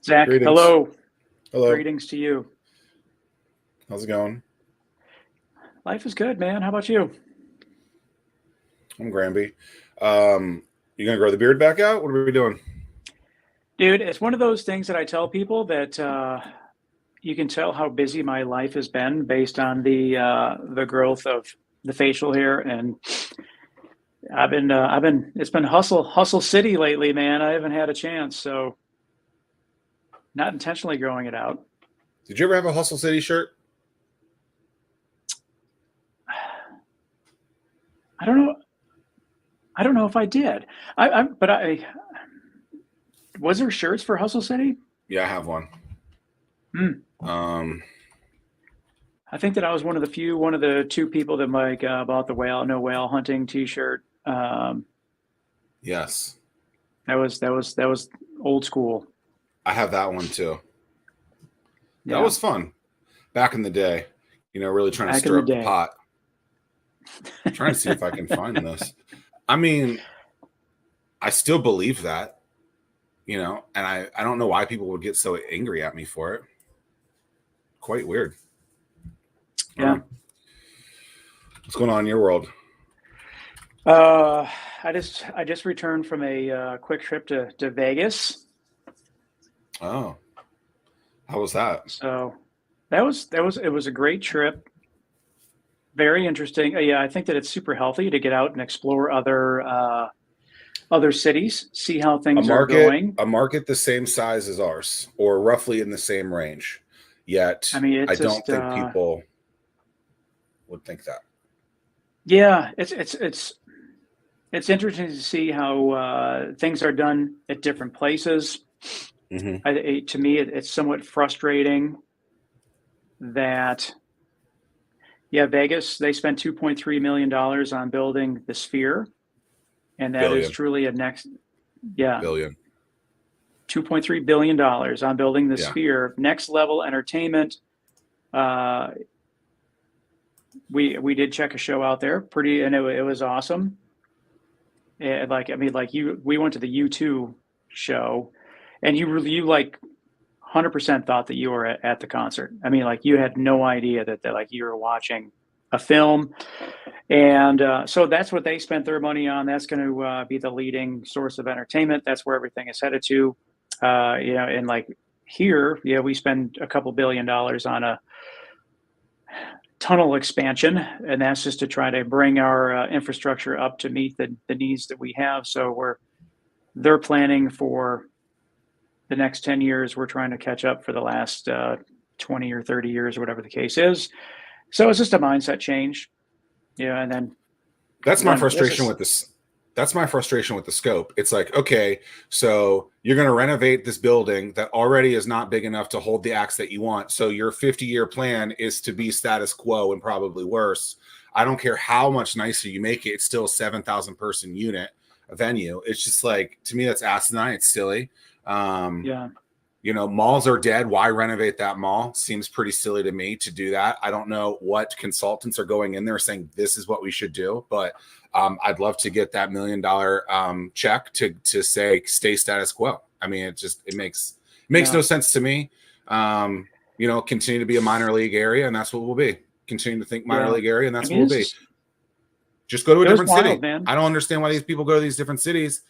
Zach, Greetings. hello. Hello. Greetings to you. How's it going? Life is good, man. How about you? I'm Granby. You gonna grow the beard back out? What are we doing? Dude, it's one of those things that I tell people that you can tell how busy my life has been based on the growth of the facial hair, and it's been hustle city lately, man. I haven't had a chance, so not intentionally growing it out. Did you ever have a Hustle City shirt? I don't know. I don't know if I did. But I was there shirts for Hustle City? Yeah, I have one. Hmm. Um, I think that I was one of the two people that like bought the no whale hunting T-shirt. yes, That was old school. I have that one too. That Yeah, was fun back in the day. Really trying to back in stir the up the day. pot. Trying to see if I can find this. I mean, I still believe that. And I don't know why people would get so angry at me for it. Quite weird. Yeah. What's going on in your world? Uh, I just returned from a quick trip to Vegas. Oh, how was that? So it was a great trip. Very interesting. Yeah, I think that it's super healthy to get out and explore other cities, see how A things are market, going. a market the same size as ours, or roughly in the same range. Yet, I mean, I it's don't just think people would think that. yeah, it's interesting to see how things are done at different places. Hmm. To me, it's somewhat frustrating that, yeah, Vegas, they spent $2.3 million on building the Sphere, and that is Billion, truly yeah, billion. $2.3 billion on building the Yeah. Sphere. Next level entertainment. Uh, we did check a show out there, and it was awesome. And we went to the U2 show, and you like 100% thought that you were at the concert. I mean, like you had no idea that like you were watching a film, and so that's what they spent their money on. That's going to be the leading source of entertainment. That's where everything is headed to. And like here, yeah, we spend a couple $1 billion on a tunnel expansion, and that's just to try to bring our infrastructure up to meet the needs that we have. So they're planning for the next 10 years. We're trying to catch up for the last 20 or 30 years, or whatever the case is. So it's just a mindset change. Yeah. And That's my then this frustration is, with this. That's my frustration with the scope. It's like, okay, so you're going to renovate this building that already is not big enough to hold the acts that you want. So your 50-year plan is to be status quo and probably worse. I don't care how much nicer you make it. It's still a 7,000 person unit, a venue. It's just like, to me, that's asinine. It's silly. yeah. Malls are dead. Why renovate that mall? Seems pretty silly to me to do that. I don't know what consultants are going in there saying this is what we should do, but I'd love to get that $1 million check to say stay status quo. I mean, it makes Yeah. no sense to me. Continue to be a minor league area, and that's what we'll be. Continue to think minor Yeah. league area, and I that's what mean, we'll be. Just go to a it was different wild, city. man. I don't understand why these people go to these different cities,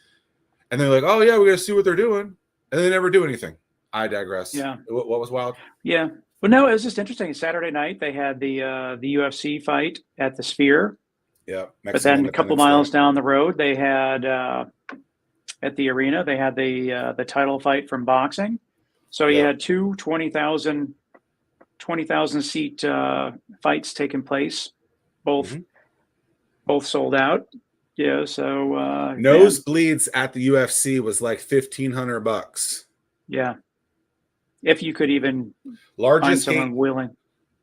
and they're like, "Oh yeah, we got to see what they're doing," and they never do anything. I digress. Yeah. What was wild? Yeah. But no, it was just interesting. Saturday night, they had the UFC fight at the Sphere. Yeah, But Mexican then a couple Independence Day. miles down the road, they had at the arena, they had the title fight from boxing. So you Yeah. had two 20,000 seat fights taking place, both both sold out. Yeah, so man, Nosebleeds at the UFC was like $1,500. yeah, if you could even find Largest someone gate, willing.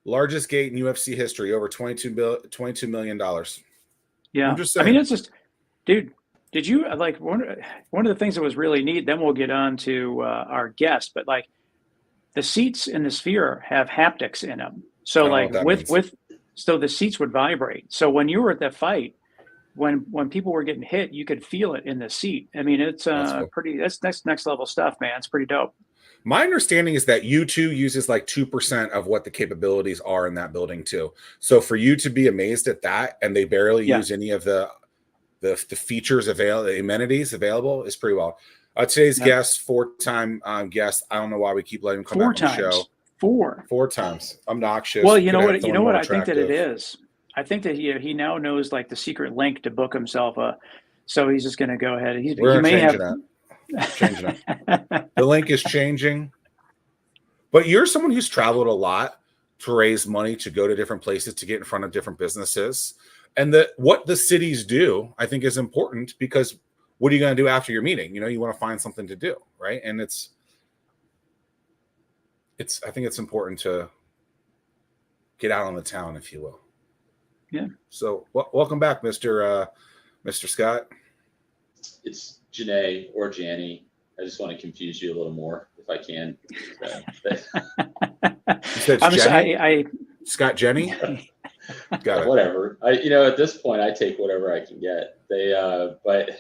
largest gate in UFC history, over $22 million. I'm Yeah, just I mean, saying. it's just, dude. Did you like one of the things that was really neat? Then we'll get on to our guest, but like the seats in the Sphere have haptics in them. I So don't know like what that means. so the seats would vibrate. So when you were at that fight, when people were getting hit, you could feel it in the seat. I mean, it's That's cool. pretty. That's next level stuff, man. It's pretty dope. My understanding is that U2 uses like 2% of what the capabilities are in that building too. So for you to be amazed at that, and they barely Yeah. use any of the features available, the amenities available, is pretty well. Today's Yep. guest, 4-time guest. I don't know why we keep letting him come back on the show. Four 4 times. Obnoxious. Well, you know Could have what? You someone know what more I think that it attractive. is. I think that he now knows like the secret link to book himself a. So he's just going to go ahead. We're He gonna may change have. it. Changing it. The link is changing. But you're someone who's traveled a lot to raise money to go to different places to get in front of different businesses. And what the cities do, I think, is important, because what are you going to do after your meeting? You know, you want to find something to do, right? And it's I think it's important to get out on the town, if you will. Yeah. So welcome back, Mr. Scott. It's Janae or Janney. I just want to confuse you a little more if I can. You said Janney? Scott Janney? Got it. Whatever. At this point, I take whatever I can get. But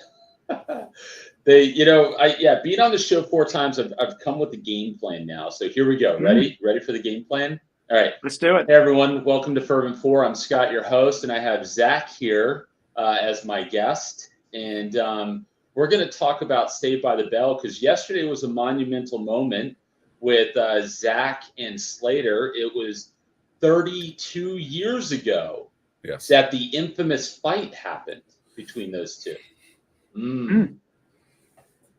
being on the show 4 times, I've come with a game plan now. So here we go. Ready for the game plan? All right. Let's do it. Hey, everyone. Welcome to Fervent 4. I'm Scott, your host, and I have Zach here as my guest. And we're going to talk about Saved by the Bell, because yesterday was a monumental moment with Zach and Slater. It was 32 years ago that the infamous fight happened between those two.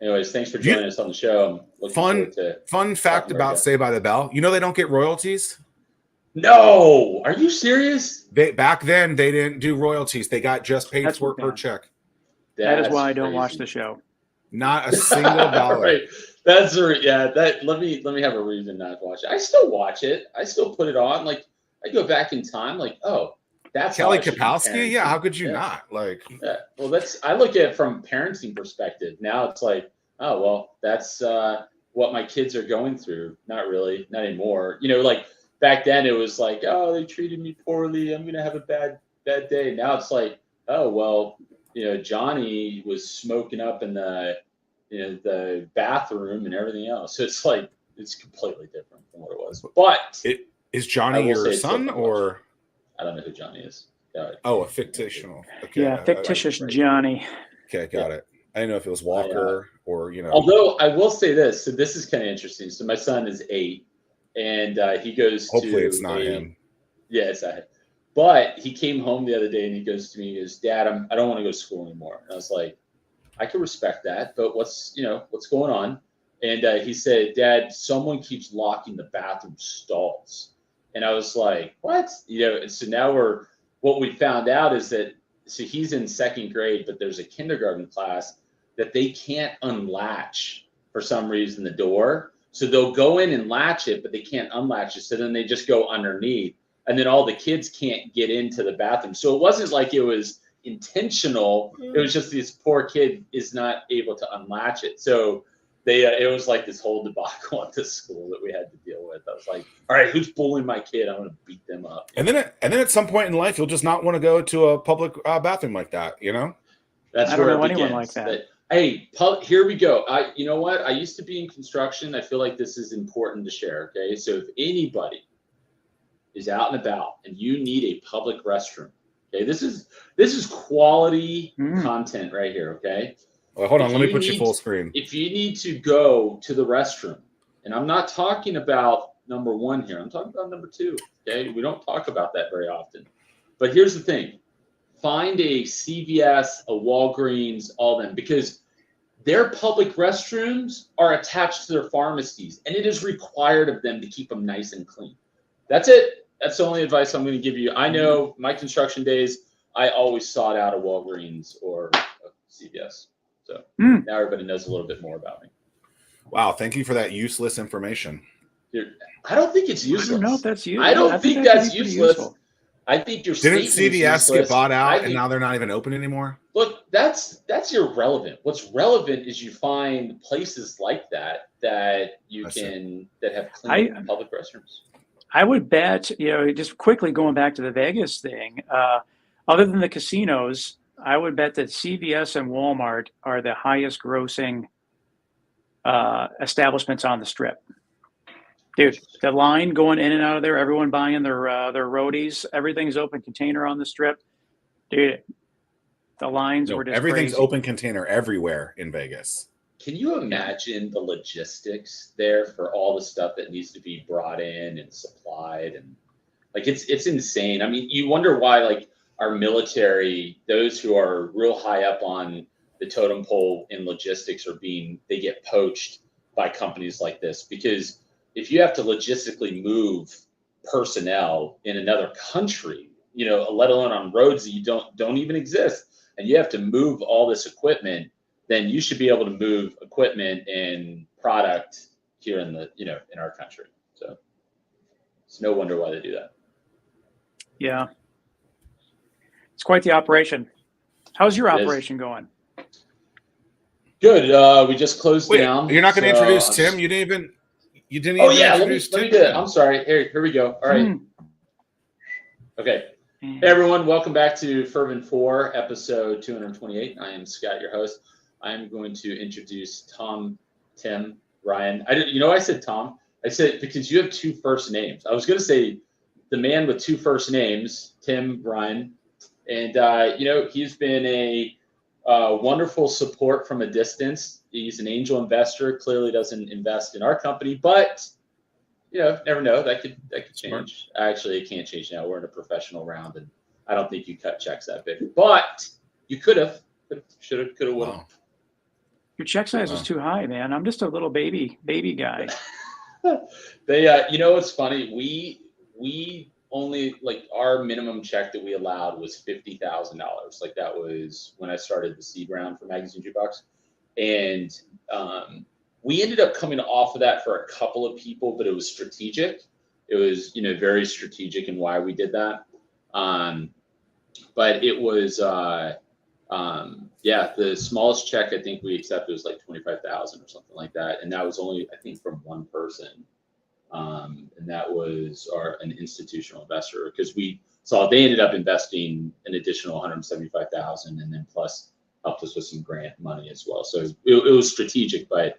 Anyways, thanks for joining us on the show. I'm looking forward to fun fact about Saved by the Bell. You know they don't get royalties? No! Are you serious? Back then, they didn't do royalties. They got just paid for per check. That is why I don't watch the show. Not a single dollar. Right. Let me have a reason not to watch it. I still watch it. I still put it on. Like, I go back in time, like, oh, that's Kelly Kapowski. Yeah, how could you not? Like, yeah. Well, I look at it from parenting perspective. Now it's like, oh well, that's what my kids are going through. Not really, not anymore. Like back then it was like, oh, they treated me poorly, I'm gonna have a bad day. Now it's like, oh well, Johnny was smoking up in the bathroom and everything else. So it's like, it's completely different from what it was. But is Johnny your son, or? I don't know who Johnny is. Oh, a fictional. Okay. Yeah, fictitious Johnny. Okay, got it. I didn't know if it was Walker or. Although I will say this, so this is kind of interesting. So my son is 8, and he goes Hopefully it's not him. Yeah, it's not him. But he came home the other day and he goes to me, he goes, Dad, I don't want to go to school anymore. And I was like, I can respect that, but what's going on? And he said, Dad, someone keeps locking the bathroom stalls. And I was like, what? So now what we found out is that, so he's in 2nd grade, but there's a kindergarten class that they can't unlatch for some reason the door. So they'll go in and latch it, but they can't unlatch it. So then they just go underneath, and then all the kids can't get into the bathroom. So it wasn't like it was intentional. It was just this poor kid is not able to unlatch it. So it was like this whole debacle at the school that we had to deal with. I was like, all right, who's bullying my kid? I'm going to beat them up. And then at some point in life, you'll just not want to go to a public bathroom like that, That's I where don't know it anyone begins. like that. Hey, here we go. You know what? I used to be in construction. I feel like this is important to share. Okay, so if anybody is out and about and you need a public restroom, okay, this is quality content right here. Okay. Well, hold on. Let me put you full screen. If you need to go to the restroom, and I'm not talking about number 1 here, I'm talking about number 2. Okay, we don't talk about that very often. But here's the thing: find a CVS, a Walgreens, all them, because their public restrooms are attached to their pharmacies, and it is required of them to keep them nice and clean. That's it. That's the only advice I'm going to give you. I know my construction days, I always sought out a Walgreens or a CVS. So now everybody knows a little bit more about me. Wow, thank you for that useless information. Dude, I don't think it's useless. I don't know if that's useless. I don't think that's useless. I think your Didn't CVS get bought out and now they're not even open anymore? Look, that's irrelevant. What's relevant is you find places like that that have clean public restrooms. I would bet, just quickly going back to the Vegas thing, other than the casinos, I would bet that CVS and Walmart are the highest grossing establishments on the Strip. Dude, the line going in and out of there, everyone buying their roadies, everything's open container on the strip. Dude, the lines were just everything's crazy. open container everywhere in Vegas. Can you imagine the logistics there for all the stuff that needs to be brought in and supplied? And like, it's insane. I mean, you wonder why, like, our military, those who are real high up on the totem pole in logistics they get poached by companies like this, because if you have to logistically move personnel in another country, let alone on roads that you don't even exist, and you have to move all this equipment, then you should be able to move equipment and product here in in our country. So it's no wonder why they do that. Yeah. It's quite the operation. How's your operation going? Good. We just closed down. You're not going to introduce Tim? You didn't even Oh yeah, let me Tim? do it. I'm sorry. Here we go. All right. Okay. Hey everyone, welcome back to Fervent 4, episode 228. I am Scott, your host. I am going to introduce Tim, Ryan. I said Tom. I said because you have two first names. I was going to say the man with two first names, Tim, Ryan, and he's been a wonderful support from a distance. He's an angel investor. Clearly doesn't invest in our company, but never know. That could change. Actually, it can't change now. We're in a professional round, and I don't think you cut checks that big. But you could have, should have, could have, would have. Your check size was too high, man. I'm just a little baby guy. What's funny? We only, like, our minimum check that we allowed was $50,000. Like, that was when I started the seed round for Magazine Jukebox, and we ended up coming off of that for a couple of people, but it was strategic. It was, very strategic in why we did that. But it was, the smallest check I think we accepted was like $25,000 or something like that, and that was only, I think, from one person. And that was an institutional investor, because we saw they ended up investing an additional $175,000, and then plus helped us with some grant money as well. So it was strategic, but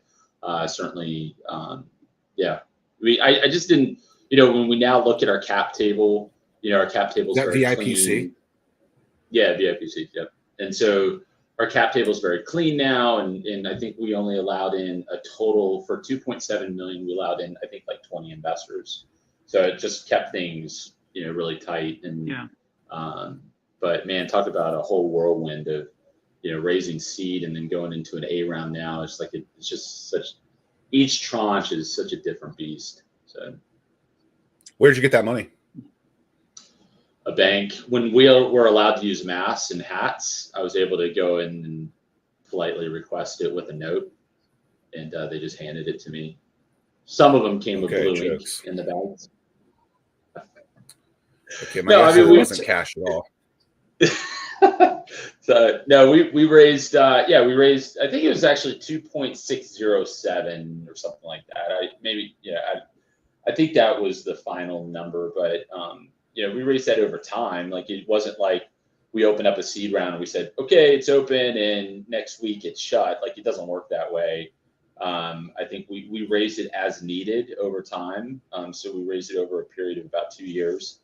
certainly, I just didn't, when we now look at our cap table, our cap table is very VIPC. clean. Yeah, VIPC. Yep. And so our cap table is very clean now, and I think we only allowed in a total for 2.7 million. We allowed in, I think, like 20 investors. So it just kept things, really tight. And but man, talk about a whole whirlwind of, raising seed and then going into an A round now. It's like it's just such. Each tranche is such a different beast. So, where'd you get that money? A bank. When we were allowed to use masks and hats, I was able to go in and politely request it with a note, and they just handed it to me. Some of them came with blue ink in the bags. Okay, it wasn't cash at all. So no, we raised I think it was actually 2.607 or something like that. I think that was the final number, but we raised that over time. Like, it wasn't like we opened up a seed round and we said, okay, it's open and next week it's shut. Like, it doesn't work that way. I think we raised it as needed over time. So we raised it over a period of about 2 years,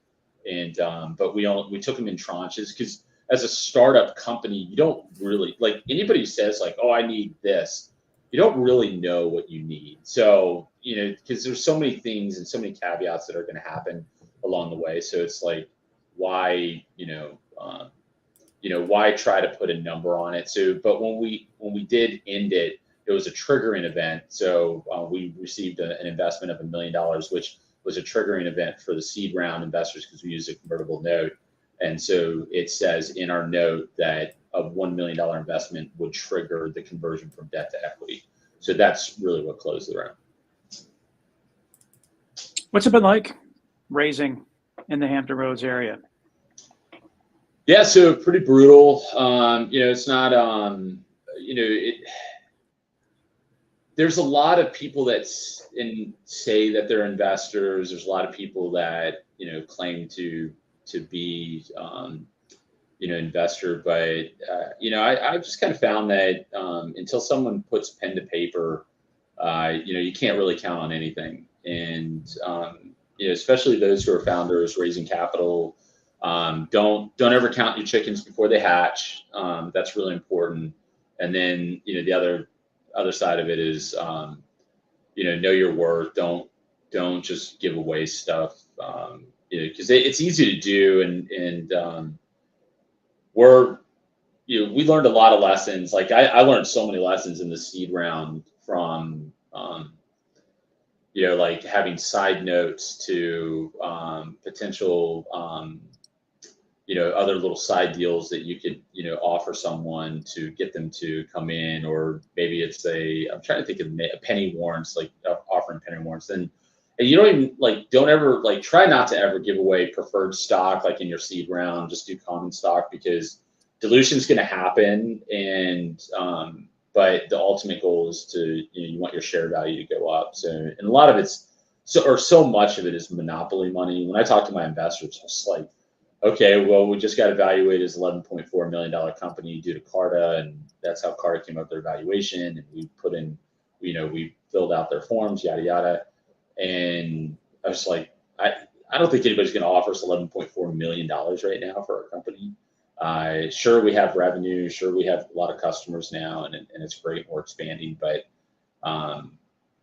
and but we took them in tranches, because as a startup company, you don't really, like, anybody who says like, oh, I need this, you don't really know what you need. So, because there's so many things and so many caveats that are going to happen along the way. So it's like, why, why try to put a number on it? So, but when we did end it, it was a triggering event. So we received an investment of $1 million, which was a triggering event for the seed round investors, because we used a convertible note. And so it says in our note that a $1 million investment would trigger the conversion from debt to equity. So that's really what closed the round. What's it been like raising in the Hampton Roads area? Yeah, so pretty brutal. It's not, there's a lot of people that say that they're investors. There's a lot of people that, claim to be, investor, but, I've just kind of found that until someone puts pen to paper, you can't really count on anything. And especially those who are founders raising capital, don't ever count your chickens before they hatch. That's really important. And then the other side of it is know your worth. Don't just give away stuff, because it's easy to do. And we learned a lot of lessons. Like I learned so many lessons in the seed round from like having side notes to potential other little side deals that you could offer someone to get them to come in. Or maybe it's I'm trying to think of penny warrants, like offering penny warrants. And you don't ever try not to ever give away preferred stock like in your seed round. Just do common stock, because dilution is going to happen. And but the ultimate goal is to you want your share value to go up. So, and a lot of it's so much of it is monopoly money. When I talk to my investors, it's like, okay, well, we just got evaluated as $11.4 million company due to Carta, and that's how Carta came up with their valuation. And we put in, we filled out their forms, yada yada. And I was like, I don't think anybody's going to offer us $11.4 million right now for our company. Sure, we have revenue. Sure, we have a lot of customers now, and it's great. We're expanding, but I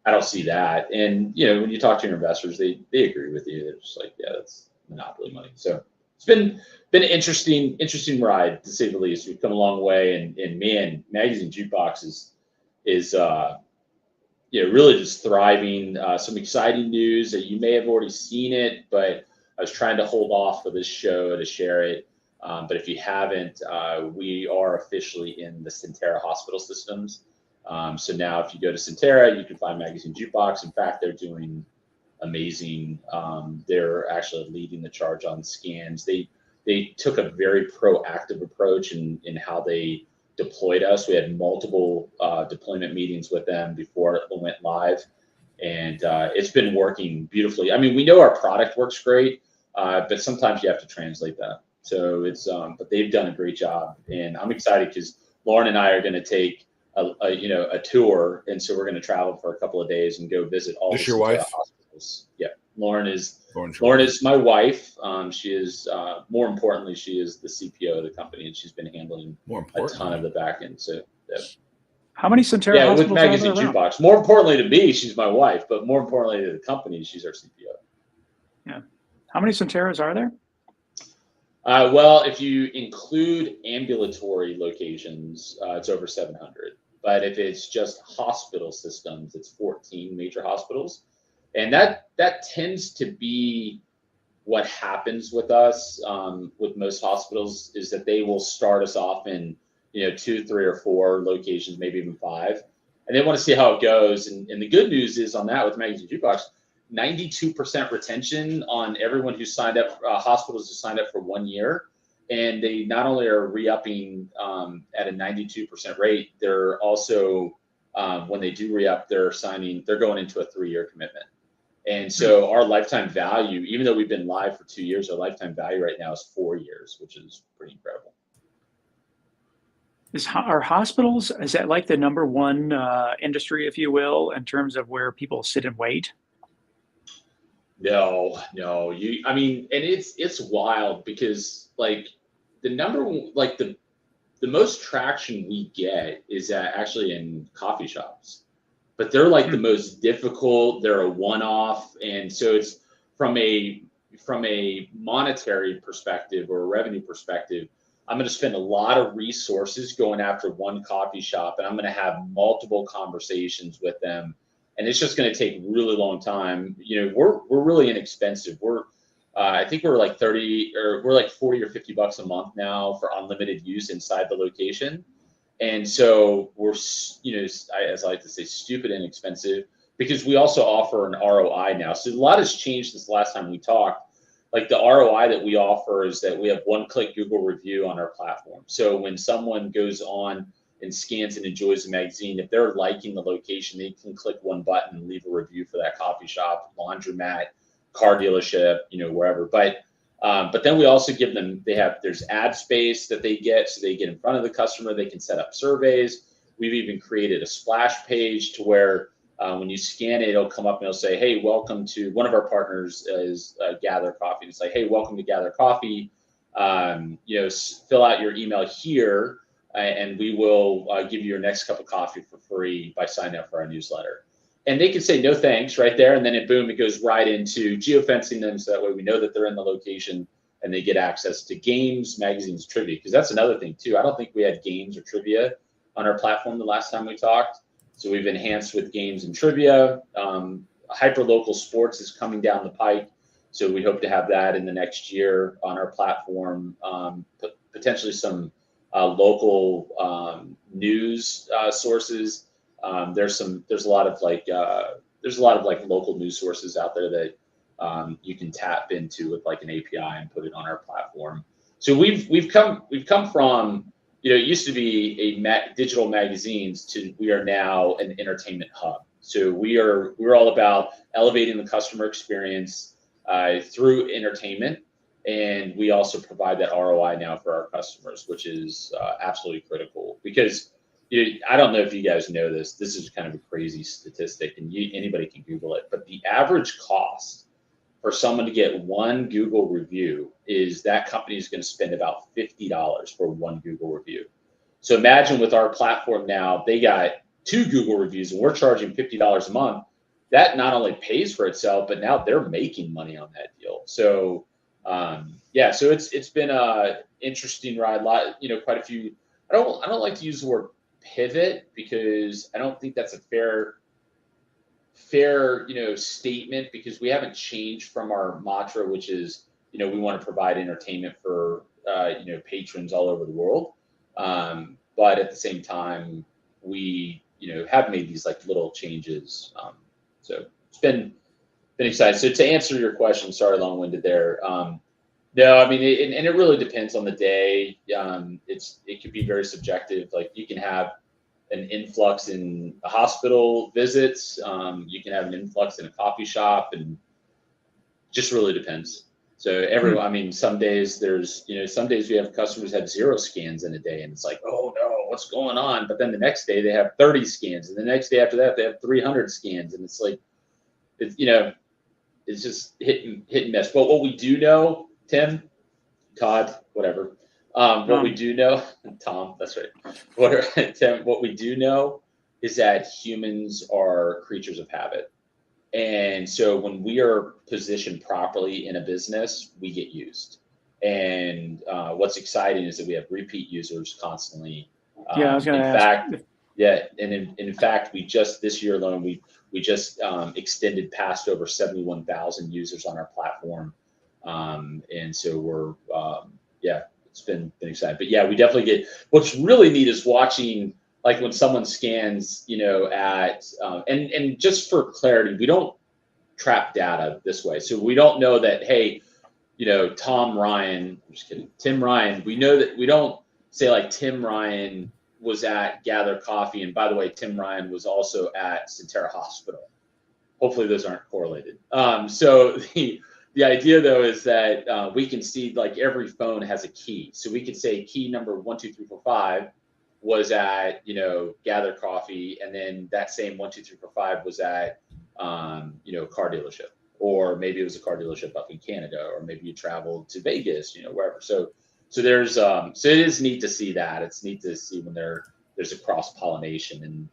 don't see that. And when you talk to your investors, they agree with you. They're just like, yeah, that's monopoly money. So it's been an interesting ride, to say the least. We've come a long way, and man, Magazine Jukebox is really just thriving. Some exciting news that you may have already seen it, but I was trying to hold off for this show to share it. But if you haven't, we are officially in the Centera hospital systems. So now if you go to Centera, you can find Magazine Jukebox. In fact, they're doing amazing. They're actually leading the charge on scans. They took a very proactive approach in how they deployed us. We had multiple deployment meetings with them before it went live, and it's been working beautifully. I mean, we know our product works great, but sometimes you have to translate that. So it's but they've done a great job, and I'm excited because Lauren and I are going to take a tour, and so we're going to travel for a couple of days and go visit all the your wife? hospitals. Yeah, Lauren is my wife. She is more importantly, she is the CPO of the company, and she's been handling a ton of the back end. So yeah. How many Centera hospitals with Magazine Jukebox. More importantly to me, she's my wife, but more importantly to the company, she's our CPO. Yeah. How many Centeras are there? Well, if you include ambulatory locations, it's over 700. But if it's just hospital systems, it's 14 major hospitals. And that tends to be what happens with us, with most hospitals, is that they will start us off in 2, 3, or 4 locations, maybe even 5. And they want to see how it goes. And the good news is on that with Magazine Jukebox, 92% retention on everyone who signed up, hospitals who signed up for 1 year. And they not only are re-upping at a 92% rate, they're also, when they do re-up, they're going into a 3-year commitment. And so our lifetime value, even though we've been live for 2 years, our lifetime value right now is 4 years, which is pretty incredible. Are hospitals, is that like the number one industry, if you will, in terms of where people sit and wait? No. I mean, and it's wild because like the most traction we get is actually in coffee shops, but they're like the most difficult. They're a one-off, and so it's from a monetary perspective or a revenue perspective. I'm going to spend a lot of resources going after one coffee shop, and I'm going to have multiple conversations with them. And it's just going to take a really long time. We're really inexpensive. I think we're like 30 or we're like 40 or $50 a month now for unlimited use inside the location. And so we're, as I like to say, stupid inexpensive, because we also offer an ROI now. So a lot has changed since the last time we talked. Like the ROI that we offer is that we have one-click Google review on our platform. So when someone goes on and scans and enjoys the magazine, if they're liking the location, they can click one button and leave a review for that coffee shop, laundromat, car dealership, wherever. But then we also give them, there's ad space that they get, so they get in front of the customer. They can set up surveys. We've even created a splash page to where When you scan it, it'll come up and it'll say, hey, welcome to one of our partners is Gather Coffee. It's like, hey, welcome to Gather Coffee. Fill out your email here, and we will give you your next cup of coffee for free by signing up for our newsletter. And they can say no thanks right there, and then boom, it goes right into geofencing them, so that way we know that they're in the location and they get access to games, magazines, trivia. Because that's another thing too. I don't think we had games or trivia on our platform the last time we talked. So we've enhanced with games and trivia. Hyper-local sports is coming down the pike. So we hope to have that in the next year on our platform. Potentially some local news sources. There's a lot of local news sources out there that you can tap into with like an API and put it on our platform. So we've come from, it used to be digital magazines to we are now an entertainment hub. So we're all about elevating the customer experience through entertainment, and we also provide that ROI now for our customers, which is absolutely critical. Because I don't know if you guys know this. This is kind of a crazy statistic, and anybody can Google it. But the average cost for someone to get one Google review is that company is going to spend about $50 for one Google review. So imagine with our platform now, they got 2 Google reviews and we're charging $50 a month. That not only pays for itself, but now they're making money on that deal. So so it's been a interesting ride. Quite a few. I don't like to use the word pivot because I don't think that's a fair statement, because we haven't changed from our mantra, which is we want to provide entertainment for patrons all over the world, but at the same time we have made these like little changes, so it's been exciting. So to answer your question, sorry, long-winded there. No, I mean, and it really depends on the day. It could be very subjective. Like you can have an influx in a hospital visits. You can have an influx in a coffee shop, and just really depends. So I mean, some days some days we have customers have 0 scans in a day, and it's like, oh no, what's going on? But then the next day they have 30 scans, and the next day after that they have 300 scans, and it's like, it's just hit and miss. But what we do know, Tim, Todd, whatever. What we do know, Tom, that's right. Tim, what we do know is that humans are creatures of habit. And so when we are positioned properly in a business, we get used. And what's exciting is that we have repeat users constantly. I was going to ask. And in fact, we just this year alone, we just extended past over 71,000 users on our platform. And so we're it's been exciting. But yeah, we definitely get, what's really neat is watching, like when someone scans, and just for clarity, we don't trap data this way. So we don't know that, hey, Tim Ryan, we know that we don't say like Tim Ryan was at Gather Coffee. And by the way, Tim Ryan was also at Centera Hospital. Hopefully those aren't correlated. So the idea though is that we can see like every phone has a key. So we could say key number 12345 was at, Gather Coffee. And then that same 12345 was at, a car dealership, or maybe it was a car dealership up in Canada, or maybe you traveled to Vegas, wherever. So there's, so it is neat to see that. It's neat to see when there's a cross pollination and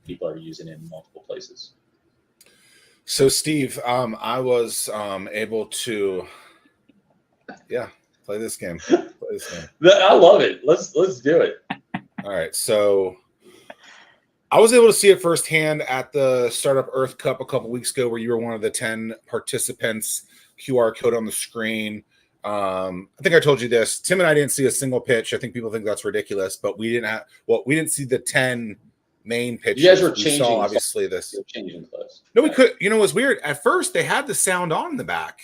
people are using it in multiple places. So Steve, I was able to, play this game. I love it. Let's do it. All right. So I was able to see it firsthand at the Startup Earth Cup a couple weeks ago, where you were one of the 10 participants. QR code on the screen. I think I told you this. Tim and I didn't see a single pitch. I think people think that's ridiculous, but we didn't see the 10 main pitches. You guys were we changing. Saw obviously this. You're changing clothes. No, we could. It was weird. At first, they had the sound on in the back,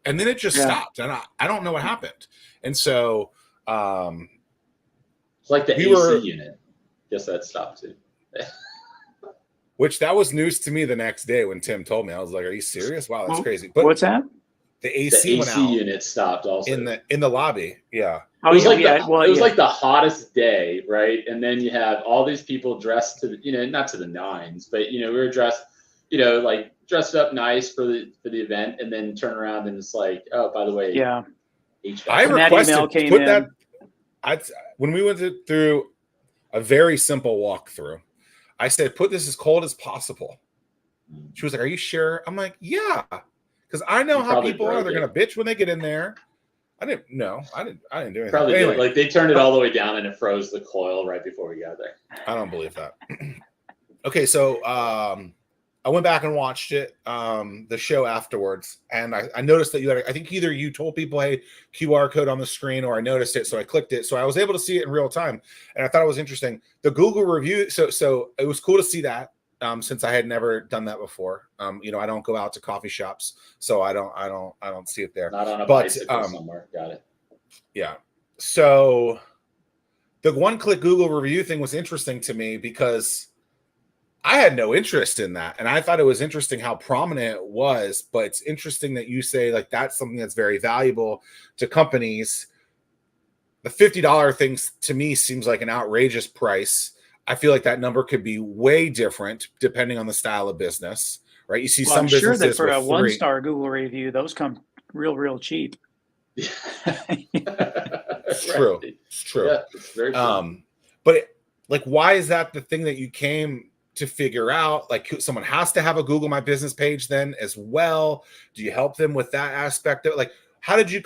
and then it just stopped, and I don't know what happened. And so, it's like the AC unit. Guess that stopped too. Which that was news to me the next day when Tim told me. I was like, "Are you serious? Wow, that's crazy." But what's that? The AC went out. unit stopped also in the lobby. Yeah. Oh, it was yeah, like yeah. Well, it was yeah. like the hottest day, right? And then you have all these people dressed to the, not to the nines, but we were dressed, like dressed up nice for the event, and then turn around and it's like, oh, by the way, Yeah. HVAC. I And that email requested came put in. that. When we went through a very simple walkthrough, I said, put this as cold as possible. She was like, are you sure? I'm like, yeah, because I know how people are. They're gonna bitch when they get in there. I didn't do anything. Probably Anyway, did. Like they turned it all the way down and it froze the coil right before we got there. I don't believe that. Okay, so I went back and watched it, the show afterwards, and I noticed that you had, I think either you told people, hey, QR code on the screen, or I noticed it, so I clicked it. So I was able to see it in real time, and I thought it was interesting. The Google review, so it was cool to see that, since I had never done that before. I don't go out to coffee shops, so I don't see it there. Not on a bicycle somewhere. Got it. Yeah. So the one-click Google review thing was interesting to me because I had no interest in that. And I thought it was interesting how prominent it was, but it's interesting that you say like that's something that's very valuable to companies. The $50 things to me seems like an outrageous price. I feel like that number could be way different depending on the style of business, right? You see some I'm sure businesses that for a with 3 1-star Google review, those come real cheap. It's true. It's true. Yeah, it's very true. But why is that the thing that you came to figure out? Like, someone has to have a Google My Business page then as well. Do you help them with that aspect of it? Like, how did this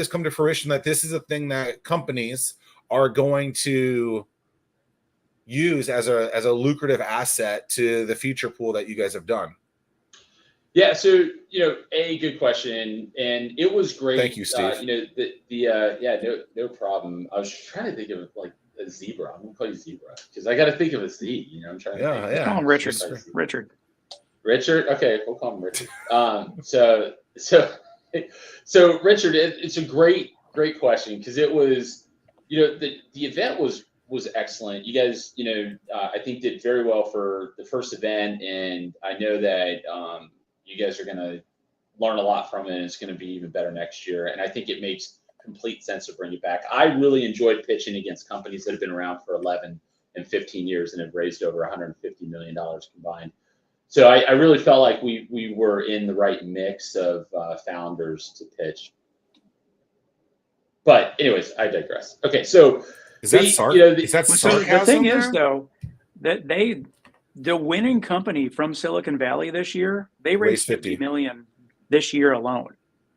come to fruition that this is a thing that companies are going to use as a lucrative asset to the feature pool that you guys have done? Yeah, so good question, and it was great. Thank you, Steve. No problem. I was trying to think of like a zebra. I'm gonna call you zebra because I got to think of a Z. I'm trying to think. Let's call him Richard. Richard. Okay, we'll call him Richard. So Richard, it's a great question because it was, the event was excellent. You guys, I think did very well for the first event, and I know that you guys are going to learn a lot from it, and it's going to be even better next year. And I think it makes complete sense to bring it back. I really enjoyed pitching against companies that have been around for 11 and 15 years and have raised over $150 million combined. So I really felt like we were in the right mix of founders to pitch. But anyways, I digress. Okay, so is that sarcasm? The thing is, though, that the winning company from Silicon Valley this year, they raised $50 million this year alone.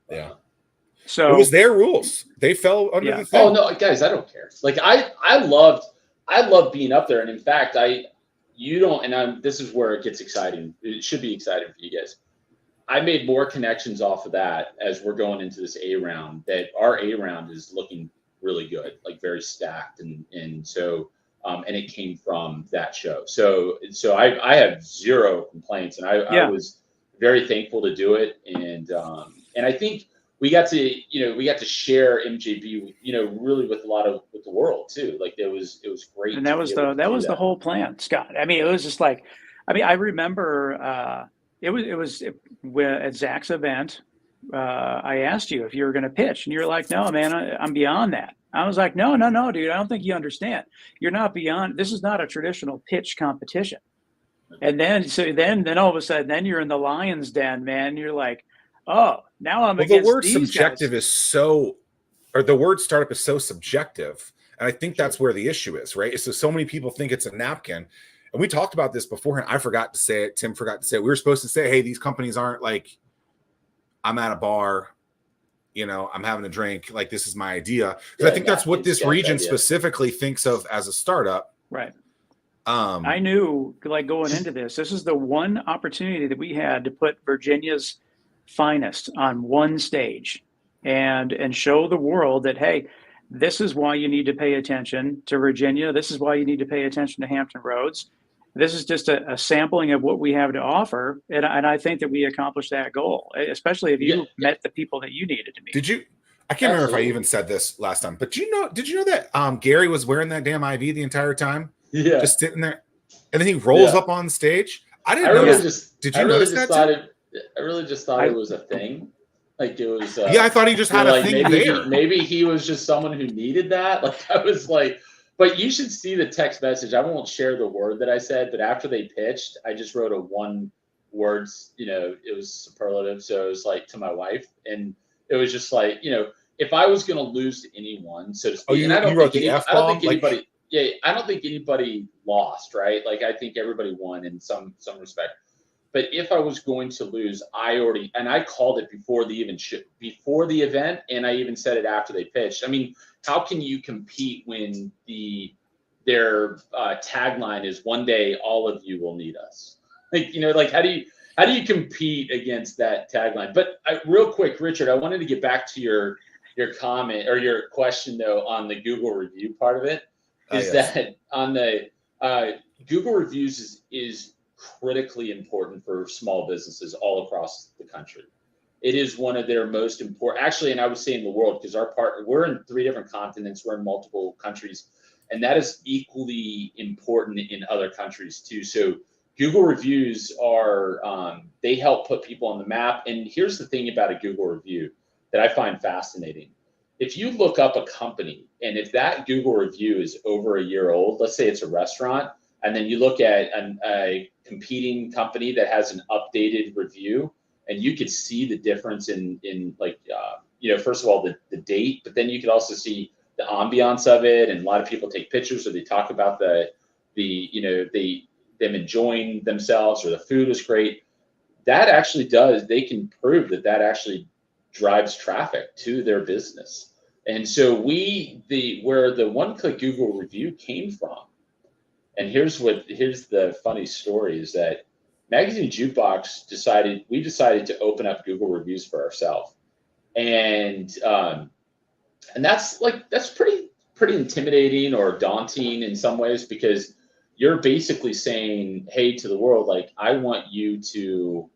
Yeah. So it was their rules. They fell under the thing. Oh no, guys, I don't care. Like I loved being up there, and in fact, this is where it gets exciting. It should be exciting for you guys. I made more connections off of that as we're going into this A round. That our A round is looking really good, like very stacked, and so and it came from that show. So I have zero complaints, and I was very thankful to do it, and I think we got to share MJB, really with the world too. Like it was great. And that was the whole plan, Scott. I mean, it was just like, I remember it was at Zach's event. I asked you if you were going to pitch, and you're like, no, man, I'm beyond that. I was like, no, dude, I don't think you understand. You're not beyond. This is not a traditional pitch competition. And then all of a sudden, then you're in the lion's den, man. You're like, oh, now I'm against the word these subjective guys. The word startup is so subjective. And I think that's where the issue is, right? So many people think it's a napkin. And we talked about this beforehand. I forgot to say it. Tim forgot to say it. We were supposed to say, hey, these companies aren't like, I'm at a bar, I'm having a drink. Like, this is my idea. Because I think that's what this region specifically thinks of as a startup. Right. I knew, like, going into this is the one opportunity that we had to put Virginia's finest on one stage and show the world that, hey, this is why you need to pay attention to Virginia. This is why you need to pay attention to Hampton Roads. This is just a sampling of what we have to offer. And I think that we accomplished that goal, especially if you met the people that you needed to meet. Did you? I can't remember if I even said this last time, but did you know that Gary was wearing that damn IV the entire time? Yeah. Just sitting there. And then he rolls up on stage. I didn't know. Did you notice that? I really just thought it was a thing. Like it was. Yeah, I thought he just had a like thing there. Maybe he was just someone who needed that. Like I was like, but you should see the text message. I won't share the word that I said, but after they pitched, I just wrote a one words. It was superlative, so it was like to my wife, and it was just like, if I was going to lose to anyone, so to speak, and I don't think anybody. Yeah, I don't think anybody lost, right? Like I think everybody won in some respect. But if I was going to lose, I called it before before the event, and I even said it after they pitched. I mean, how can you compete when their tagline is "One day, all of you will need us"? Like how do you compete against that tagline? But real quick, Richard, I wanted to get back to your comment or your question though on the Google review part of it. That on the Google reviews is critically important for small businesses all across the country. It is one of their most important, actually, and I would say in the world, because we're in 3 different continents, we're in multiple countries, and that is equally important in other countries too. So Google reviews they help put people on the map. And here's the thing about a Google review that I find fascinating. If you look up a company, and if that Google review is over a year old, let's say it's a restaurant, and then you look at a competing company that has an updated review, and you could see the difference in first of all, the date, but then you could also see the ambiance of it. And a lot of people take pictures, or they talk about them enjoying themselves, or the food was great. That actually they can prove that actually drives traffic to their business. And so where the one-click Google review came from, and here's the funny story, is that Magazine Jukebox decided to open up Google reviews for ourselves. And that's pretty intimidating or daunting in some ways, because you're basically saying, hey, to the world, like, I want you to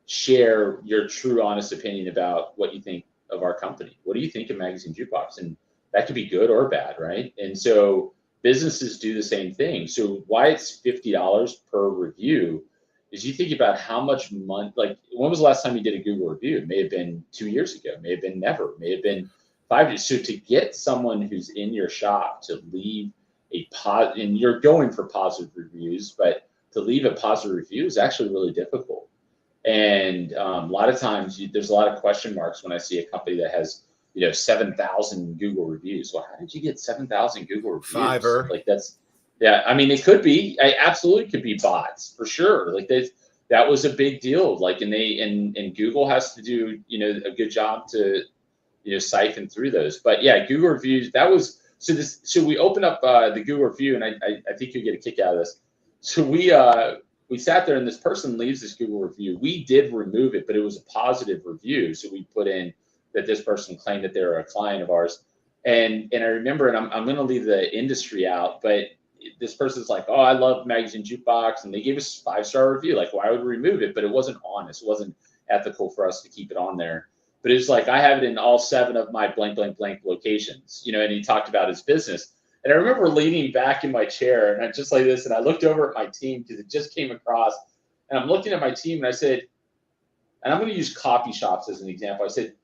share your true, honest opinion about what you think of our company. What do you think of Magazine Jukebox? And that could be good or bad, right? And so businesses do the same thing. So why it's $50 per review is you think about how much money, like, when was the last time you did a Google review? It may have been 2 years ago, may have been never, may have been 5 years. So to get someone who's in your shop to leave and you're going for positive reviews, but to leave a positive review is actually really difficult. And a lot of times there's a lot of question marks when I see a company that has 7,000 Google reviews. Well, how did you get 7,000 Google reviews? Fiverr. Like I mean, it could be. I absolutely could be bots for sure. Like that was a big deal. Like, and Google has to do a good job to siphon through those. But yeah, Google reviews. That was so we opened up the Google review, and I think you'll get a kick out of this. So we sat there, and this person leaves this Google review. We did remove it, but it was a positive review. So we put in that this person claimed that they're a client of ours. And I remember, and I'm going to leave the industry out, but this person's like, oh, I love Magazine Jukebox. And they gave us a 5-star review. Like, why would we remove it? But it wasn't honest. It wasn't ethical for us to keep it on there. But it's like, I have it in all 7 of my blank, blank, blank locations, and he talked about his business. And I remember leaning back in my chair, and I just like this, and I looked over at my team because it just came across, and I'm looking at my team, and I said, and I'm going to use coffee shops as an example. I said,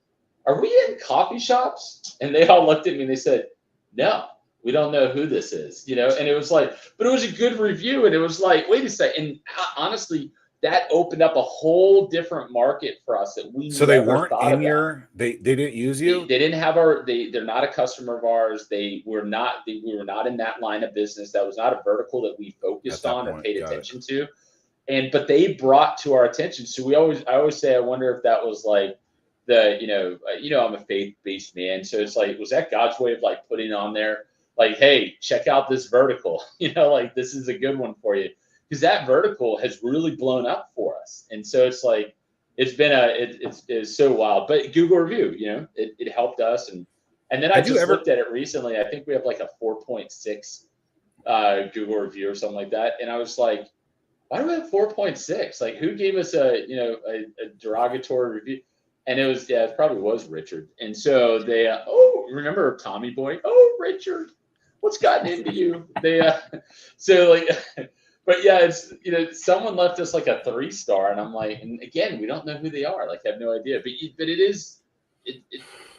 are we in coffee shops? And they all looked at me and they said, no, we don't know who this is, and it was like, but it was a good review. And it was like, wait a second. And honestly, that opened up a whole different market for us that we so never they weren't thought in about. they didn't use you. They didn't have they're not a customer of ours. We were not in that line of business. That was not a vertical that we focused on or paid attention to. But they brought to our attention. So I always say, I wonder if that was like I'm a faith-based man. So it's like, was that God's way of like putting on there, like, hey, check out this vertical, like, this is a good one for you. Because that vertical has really blown up for us. And so it's like, it's been it's so wild. But Google review, it helped us. And then I just looked at it recently. I think we have like a 4.6 Google review or something like that. And I was like, why do we have 4.6? Like, who gave us a derogatory review? And it probably was Richard. And so they, remember Tommy Boy? Oh, Richard, what's gotten into you? But yeah, it's someone left us like a 3-star, and I'm like, and again, we don't know who they are. Like, I have no idea. But it is,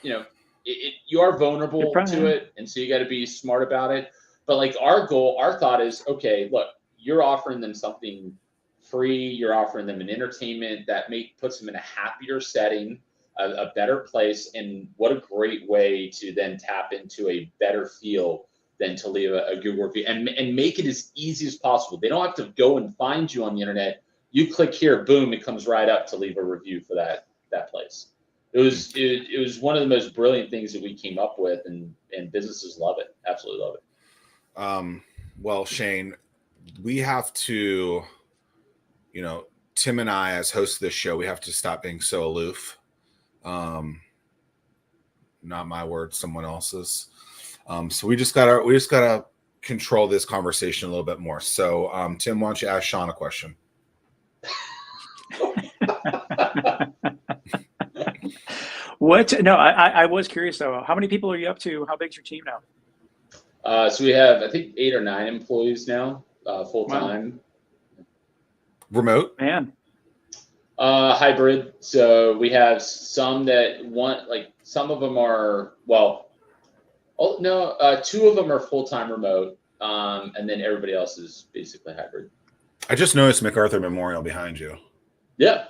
you are vulnerable to it, and so you got to be smart about it. But like our thought is, okay, look, you're offering them something free. You're offering them an entertainment that puts them in a happier setting, a better place, and what a great way to then tap into a better feel than to leave a Google review and make it as easy as possible. They don't have to go and find you on the internet. You click here, boom, it comes right up to leave a review for that place. It was one of the most brilliant things that we came up with, and businesses love it, absolutely love it. Well, Shane, we have to, Tim and I, as hosts of this show, we have to stop being so aloof. Not my words, someone else's. So we just gotta control this conversation a little bit more. So, Tim, why don't you ask Sean a question? What? No, I was curious though. How many people are you up to? How big's your team now? So we have, I think, 8 or 9 employees now, full time. Wow. Remote? Man. Hybrid. So we have some that some of them are, two of them are full-time remote. And then everybody else is basically hybrid. I just noticed MacArthur Memorial behind you. Yeah.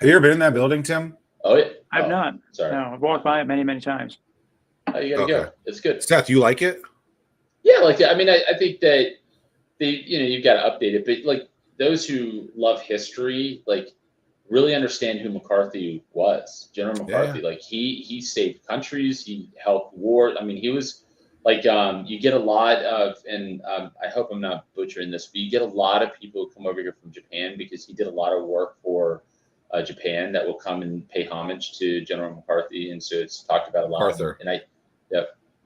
Have you ever been in that building, Tim? Oh, yeah. I've not. Sorry. No, I've walked by it many, many times. Oh, you gotta go. It's good. Seth, you like it? Yeah, I think that you've got to update it, but like those who love history, like really understand who McCarthy was. General McCarthy, like he saved countries, he helped war. I mean, he was like, you get a lot of, and I hope I'm not butchering this, but you get a lot of people who come over here from Japan because he did a lot of work for Japan that will come and pay homage to General McCarthy, and so it's talked about a lot. MacArthur.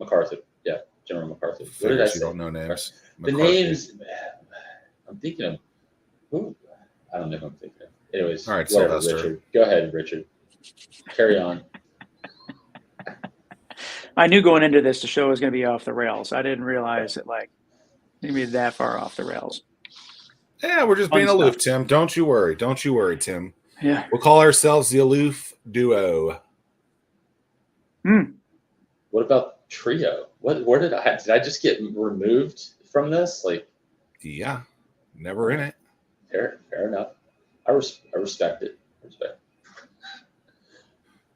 MacArthur. Yeah, General McCarthy. What did I say? You don't know names. The names. I'm thinking of who? I don't know who I'm thinking of. Anyways, all right, whatever, Sylvester. Richard. Go ahead, Richard. Carry on. I knew going into this, the show was going to be off the rails. I didn't realize it going to be that far off the rails. Yeah, we're just being aloof, Tim. Don't you worry, Tim. Yeah, we'll call ourselves the Aloof Duo. What about Trio? Where did I just get removed from this? Yeah, never in it. Fair enough. I respect it.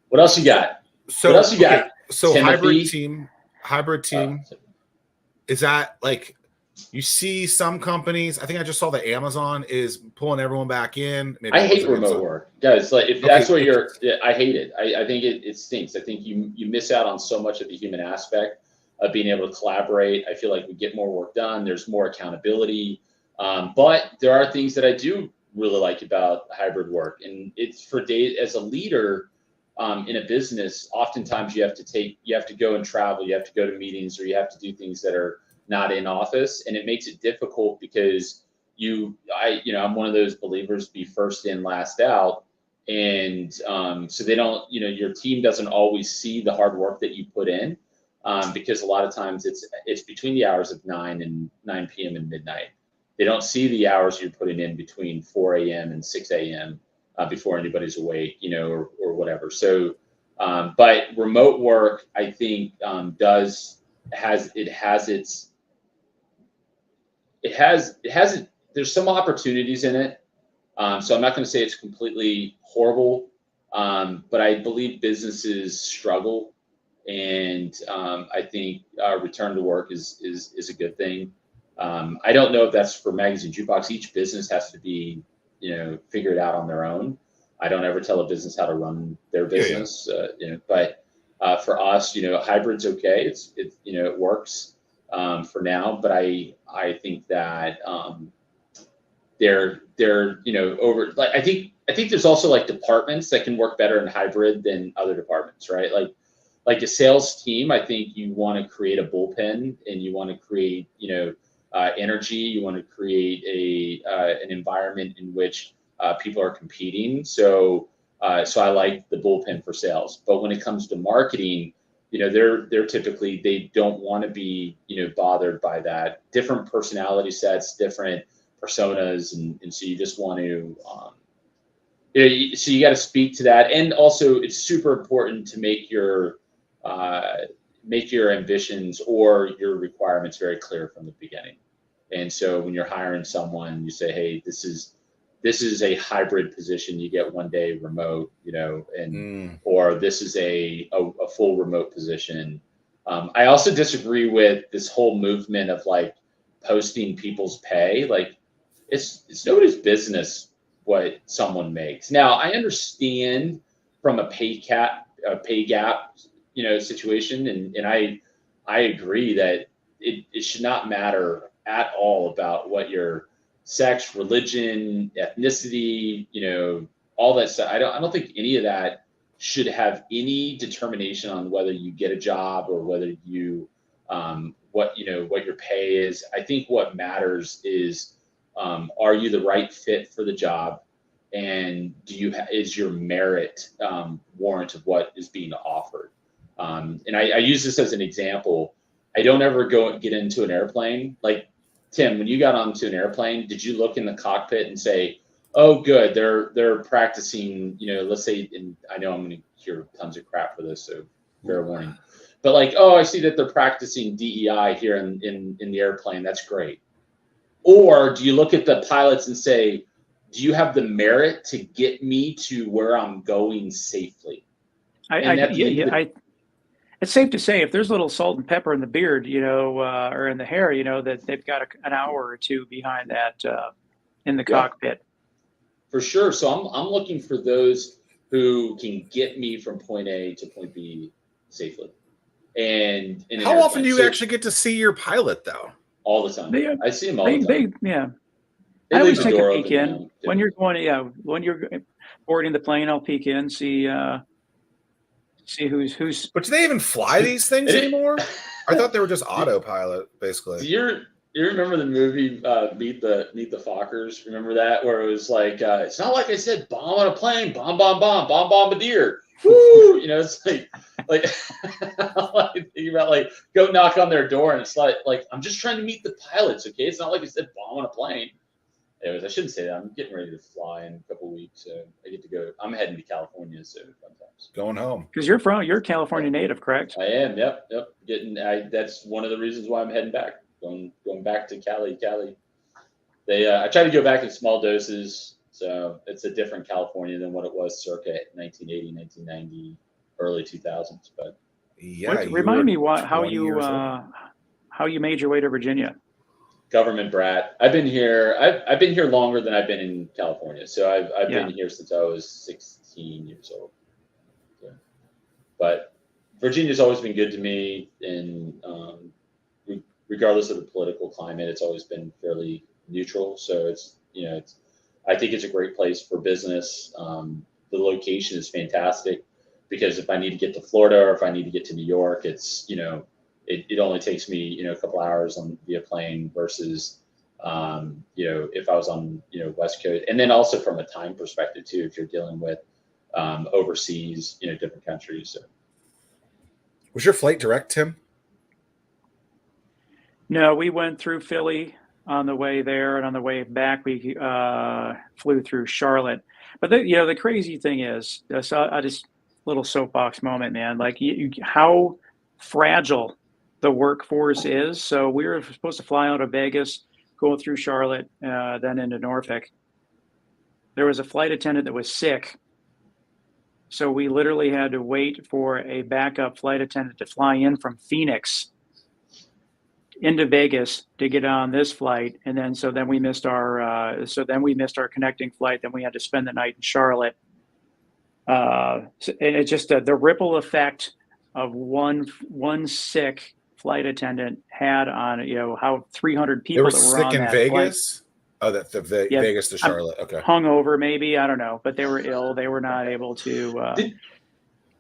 What else you got? So hybrid team. Is that like? You see some companies, I think I just saw that Amazon is pulling everyone back in. Maybe I hate remote work. Guys, if that's what I hate it. I think it stinks. I think you miss out on so much of the human aspect of being able to collaborate. I feel like we get more work done. There's more accountability. But there are things that I do really like about hybrid work. And it's for days as a leader in a business, oftentimes you have to go and travel, you have to go to meetings, or you have to do things that are not in office, and it makes it difficult because I'm one of those believers, be first in, last out, and so they don't, your team doesn't always see the hard work that you put in, because a lot of times it's between the hours of 9 p.m. and midnight. They don't see the hours you're putting in between 4 a.m. and 6 a.m. Before anybody's awake, or whatever. So, but remote work, I think, there's some opportunities in it. So I'm not going to say it's completely horrible, but I believe businesses struggle, and I think return to work is a good thing. I don't know if that's for Magazine Jukebox. Each business has to be, figure it out on their own. I don't ever tell a business how to run their business, but for us, hybrid's okay. It works for now, but I think that they're over. I think there's also departments that can work better in hybrid than other departments, right? Like a sales team, I think you want to create a bullpen, and you want to create energy. You want to create an environment in which people are competing. So I like the bullpen for sales. But when it comes to marketing, they're typically, they don't want to be bothered by that. Different personality sets, different personas, and so you just want to, so you got to speak to that. And also it's super important to make your ambitions or your requirements very clear from the beginning. And so when you're hiring someone, you say, hey, this is a hybrid position. You get 1 day remote, and or this is a full remote position. I also disagree with this whole movement of like posting people's pay. Like it's nobody's business what someone makes. Now I understand from a pay gap, situation, and I agree that it should not matter at all about what your sex, religion, ethnicity, all that stuff. I don't think any of that should have any determination on whether you get a job or whether you what your pay is. I think what matters is, are you the right fit for the job, and is your merit warrant of what is being offered? And I use this as an example. I don't ever get into an airplane. Like, Tim, when you got onto an airplane, did you look in the cockpit and say, oh, good, they're practicing, let's say, and I know I'm going to hear tons of crap for this, so fair warning. But like, oh, I see that they're practicing DEI here in the airplane. That's great. Or do you look at the pilots and say, do you have the merit to get me to where I'm going safely? It's safe to say if there's a little salt and pepper in the beard, or in the hair, that they've got an hour or two behind that in the cockpit. For sure. So I'm looking for those who can get me from point A to point B safely. And how often do you actually get to see your pilot though? All the time. I see them all the time. I always take a peek in when you're going. When you're boarding the plane, I'll peek in, see who's. But do they even fly these things anymore? I thought they were just autopilot, basically. Do you remember the movie Meet the Fockers? Remember that, where it was like, it's not like I said bomb on a plane, bomb bombardier. Woo! It's like I think about like go knock on their door, and it's like I'm just trying to meet the pilots, okay? It's not like I said bomb on a plane. Anyways, I shouldn't say that. I'm getting ready to fly in a couple of weeks, so I get to go. I'm heading to California, so sometimes going home because you're a California native, correct? I am. Yep. That's one of the reasons why I'm heading back. Going back to Cali. I try to go back in small doses, so it's a different California than what it was circa 1980, 1990, early 2000s. But remind me how you made your way to Virginia. Government brat. I've been here. I've been here longer than I've been in California. So I've been here since I was 16 years old. So, but Virginia's always been good to me, and regardless of the political climate, it's always been fairly neutral. So I think it's a great place for business. The location is fantastic because if I need to get to Florida or if I need to get to New York, it's it only takes me a couple hours via plane versus if I was on West Coast. And then also from a time perspective too, if you're dealing with overseas, different countries. So. Was your flight direct, Tim? No, we went through Philly on the way there, and on the way back we flew through Charlotte. But the crazy thing is, I just little soapbox moment, man. Like how fragile the workforce is. So we were supposed to fly out of Vegas, go through Charlotte, then into Norfolk. There was a flight attendant that was sick. So we literally had to wait for a backup flight attendant to fly in from Phoenix into Vegas to get on this flight. And then, then we missed our connecting flight. Then we had to spend the night in Charlotte. And it's just the ripple effect of one sick flight attendant had on how 300 people that were sick in Vegas flight. Oh, Vegas to Charlotte. Okay, hungover maybe, I don't know, but they were ill. They were not able to.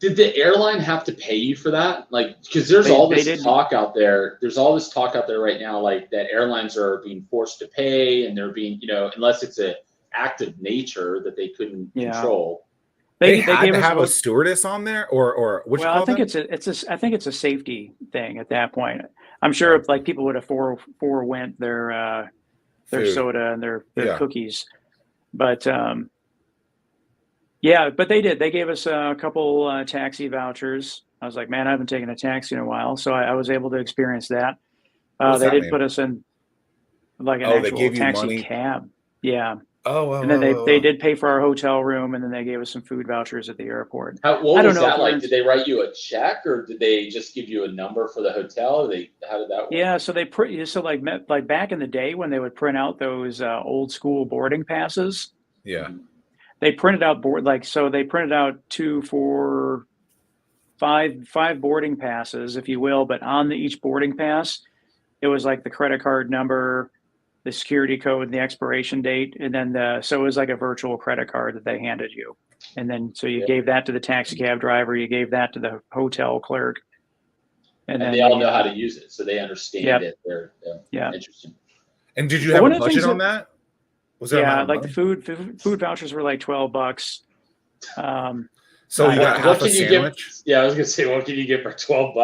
Did the airline have to pay you for that? Like, because there's all this talk out there. There's all this talk out there right now, like that airlines are being forced to pay, and they're being unless it's an act of nature that they couldn't control. They had to have a stewardess on there, or what? Well, I think it's a safety thing at that point. I'm sure if like people would have forewent their their Food. soda and their Yeah. cookies. But yeah, but they did. They gave us a couple taxi vouchers. I was like, man, I haven't taken a taxi in a while, so I was able to experience that. What does They that did mean? put us in like an Oh, they actual gave you taxi money. cab. Yeah. Oh, wow, And then wow, wow, they wow. did pay for our hotel room, and then they gave us some food vouchers at the airport. What I don't was know if that we were like? in, Did they write you a check, or did they just give you a number for the hotel? Or how did that work? yeah, so like back in the day when they would print out those old school boarding passes, Yeah. Mhm. they printed out they printed out 2, 4, 5 boarding passes, if you will, but on each boarding pass, it was like the credit card number, the security code, and the expiration date, and then so it was like a virtual credit card that they handed you. And then so you Yeah. gave that to the taxi cab driver, you gave that to the hotel clerk, and And then they all know how to use it, so they understand yep, it. They're yeah. interesting. And did you Well, have a one of the things budget on that that? Was there amount yeah, of like the money? food vouchers were like $12. So you got I What half a can you get? sandwich? Yeah, I was gonna say, what can you get for $12?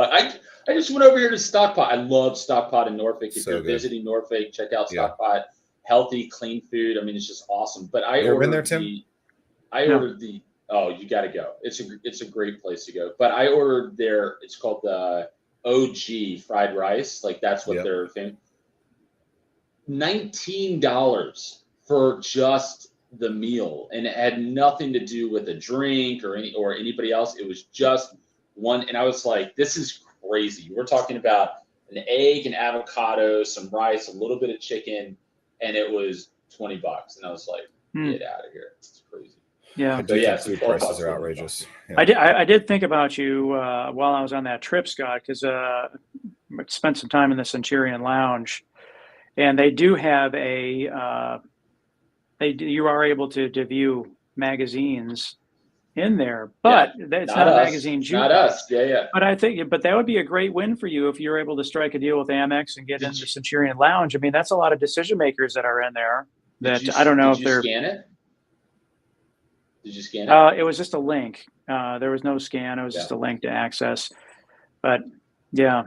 I just went over here to Stockpot. I love Stockpot in Norfolk. If So you're good. visiting Norfolk, check out Yeah. Stockpot. Healthy, clean food. I mean, it's just awesome. But I You ever been there, ordered Tim? no. oh, you got to go. It's a great place to go. But I ordered it's called the OG fried rice. Like that's what Yep. they're famous. $19 for just the meal, and it had nothing to do with a drink or anybody else. It was just one, and I was like, this is crazy. We're talking about an egg, an avocado, some rice, a little bit of chicken, and it was $20. And I was like, get out of here. It's crazy. Yeah. I So do yeah, think so food 12 prices bucks are for outrageous. Yeah. I did think about you while I was on that trip, Scott, because spent some time in the Centurion Lounge, and they do have you are able to view magazines in there, but it's Not not us. magazine Not jukebox. us. Yeah. But that would be a great win for you if you're able to strike a deal with Amex and get Did into you, Centurion Lounge. I mean, that's a lot of decision makers that are in there. did you That I don't know did if you they're. scan it? Did you scan it? It was just a link. There was no scan. It was Yeah. just a link to access. But yeah,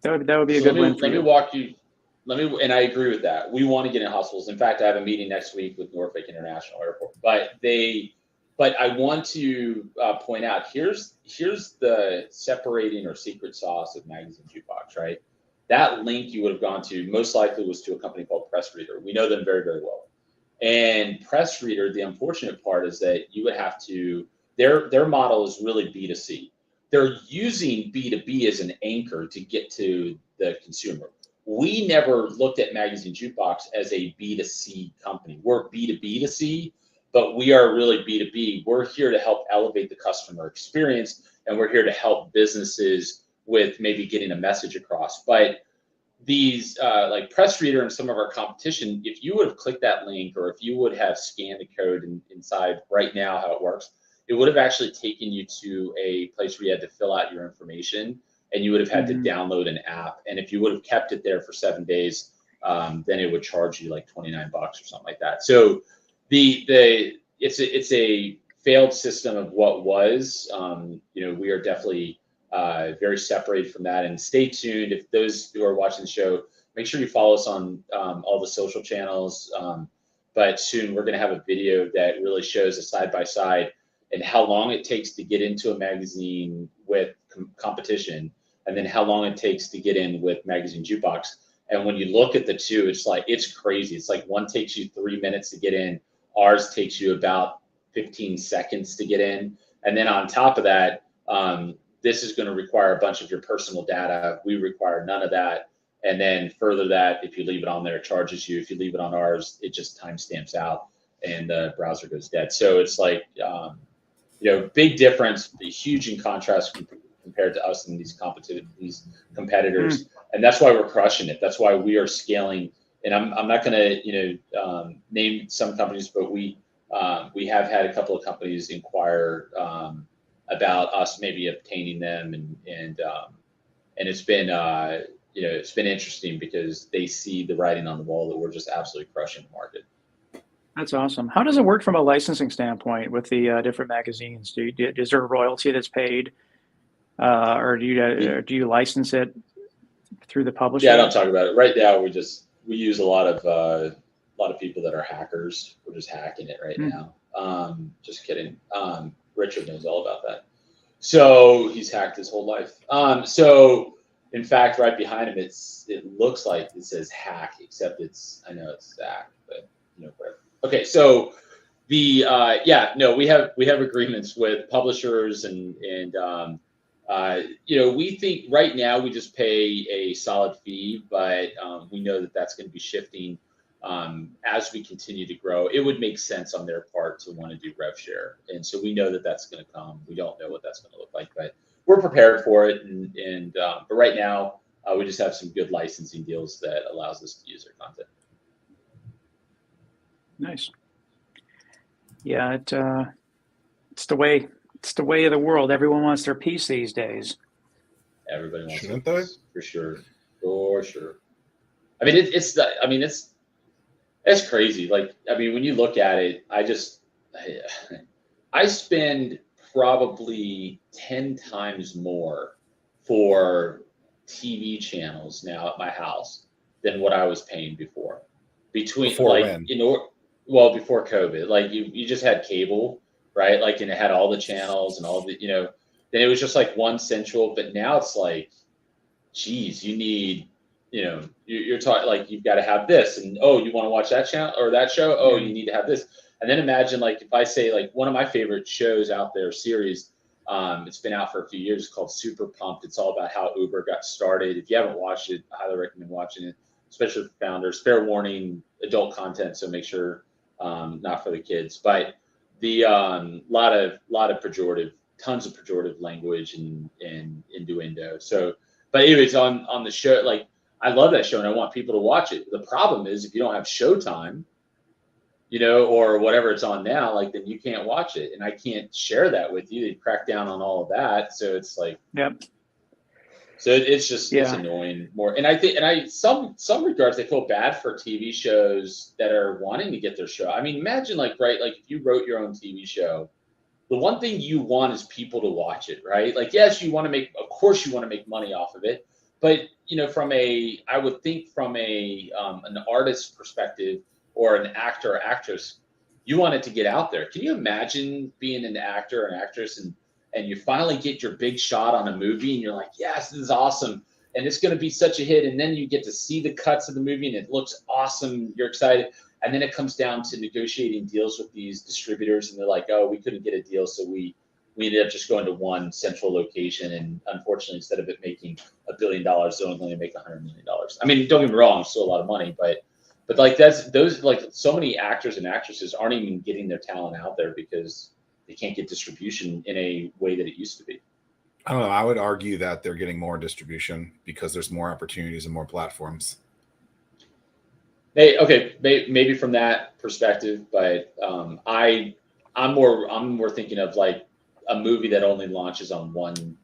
that would be a So good win for let me you. walk you. And I agree with that. We want to get in hospitals. In fact, I have a meeting next week with Norfolk International Airport. But I want to point out here's the separating or secret sauce of Magazine Jukebox, right? That link you would have gone to most likely was to a company called Press Reader. We know them very, very well. And Press Reader, the unfortunate part is that you would have to, their model is really B2C. They're using B2B as an anchor to get to the consumer. We never looked at Magazine Jukebox as a B2C company. We're B2B2C, but we are really B2B. We're here to help elevate the customer experience, and we're here to help businesses with maybe getting a message across. But these like Press Reader and some of our competition, if you would have clicked that link or if you would have scanned the code inside right now how it works, it would have actually taken you to a place where you had to fill out your information, and you would have had to download an app. And if you would have kept it there for 7 days, then it would charge you like $29 or something like that. So it's a failed system of what was. We are definitely very separated from that. And stay tuned. If those who are watching the show, make sure you follow us on all the social channels. But soon we're going to have a video that really shows a side-by-side and how long it takes to get into a magazine with competition, and then how long it takes to get in with Magazine Jukebox. And when you look at the two, it's crazy. It's like one takes you 3 minutes to get in. Ours takes you about 15 seconds to get in. And then on top of that, this is going to require a bunch of your personal data. We require none of that. And then further that, if you leave it on there, it charges you. If you leave it on ours, it just timestamps out and the browser goes dead. So it's like, big difference, huge in contrast compared to us and these competitors. And that's why we're crushing it. That's why we are scaling. And I'm not going to, name some companies, but we have had a couple of companies inquire about us maybe obtaining them, and it's been it's been interesting because they see the writing on the wall that we're just absolutely crushing the market. That's awesome. How does it work from a licensing standpoint with the different magazines? Is there a royalty that's paid, or do you license it through the publisher? Yeah, I don't talk about it right now. We use a lot of of people that are hackers. We're just hacking it right now. Just kidding. Richard knows all about that. So he's hacked his whole life. So in fact, right behind him, it looks like it says hack, except I know it's Zach, but whatever. Okay, so we have agreements with publishers and we think right now we just pay a solid fee, but we know that that's going to be shifting as we continue to grow. It would make sense on their part to want to do rev share, and so we know that that's going to come. We don't know what that's going to look like, but we're prepared for it. But right now we just have some good licensing deals that allows us to use their content. Nice. Yeah, it's the way of the world. Everyone wants their piece these days. Everybody wants Shouldn't their piece, for sure. I mean, it's crazy. Like, I mean, when you look at it, I spend probably 10 times more for TV channels now at my house than what I was paying before. Before COVID, like you just had cable, right? Like, and it had all the channels and all the, then it was just like one central, but now it's like, geez, you need, you're talking like, you've got to have this, and oh, you want to watch that channel or that show? Oh, you need to have this. And then imagine, like, if I say, like, one of my favorite shows out there, series, it's been out for a few years, called Super Pumped. It's all about how Uber got started. If you haven't watched it, I highly recommend watching it, especially for founders. Fair warning, adult content, so make sure not for the kids. But the lot of pejorative, tons of pejorative language and innuendo. So, but anyways, on the show, like, I love that show and I want people to watch it. The problem is, if you don't have Showtime, or whatever it's on now, like, then you can't watch it, and I can't share that with you. They crack down on all of that, so it's like, yep. So it's just it's annoying more. And I think, some regards, I feel bad for TV shows that are wanting to get their show. I mean, imagine, like, right, like, if you wrote your own TV show, the one thing you want is people to watch it, right? Like, yes, of course you want to make money off of it, but I would think from an artist's perspective, or an actor or actress, you want it to get out there. Can you imagine being an actor or an actress and you finally get your big shot on a movie and you're like, yes, this is awesome, and it's going to be such a hit, and then you get to see the cuts of the movie and it looks awesome, you're excited, and then it comes down to negotiating deals with these distributors, and they're like, oh, we couldn't get a deal, so we ended up just going to one central location, and unfortunately, instead of it making $1 billion, they're only going to make $100 million. I mean, don't get me wrong, it's still a lot of money, but like, so many actors and actresses aren't even getting their talent out there because they can't get distribution in a way that it used to be. I don't know. I would argue that they're getting more distribution because there's more opportunities and more platforms. Maybe from that perspective, but I'm more thinking of, like, a movie that only launches on one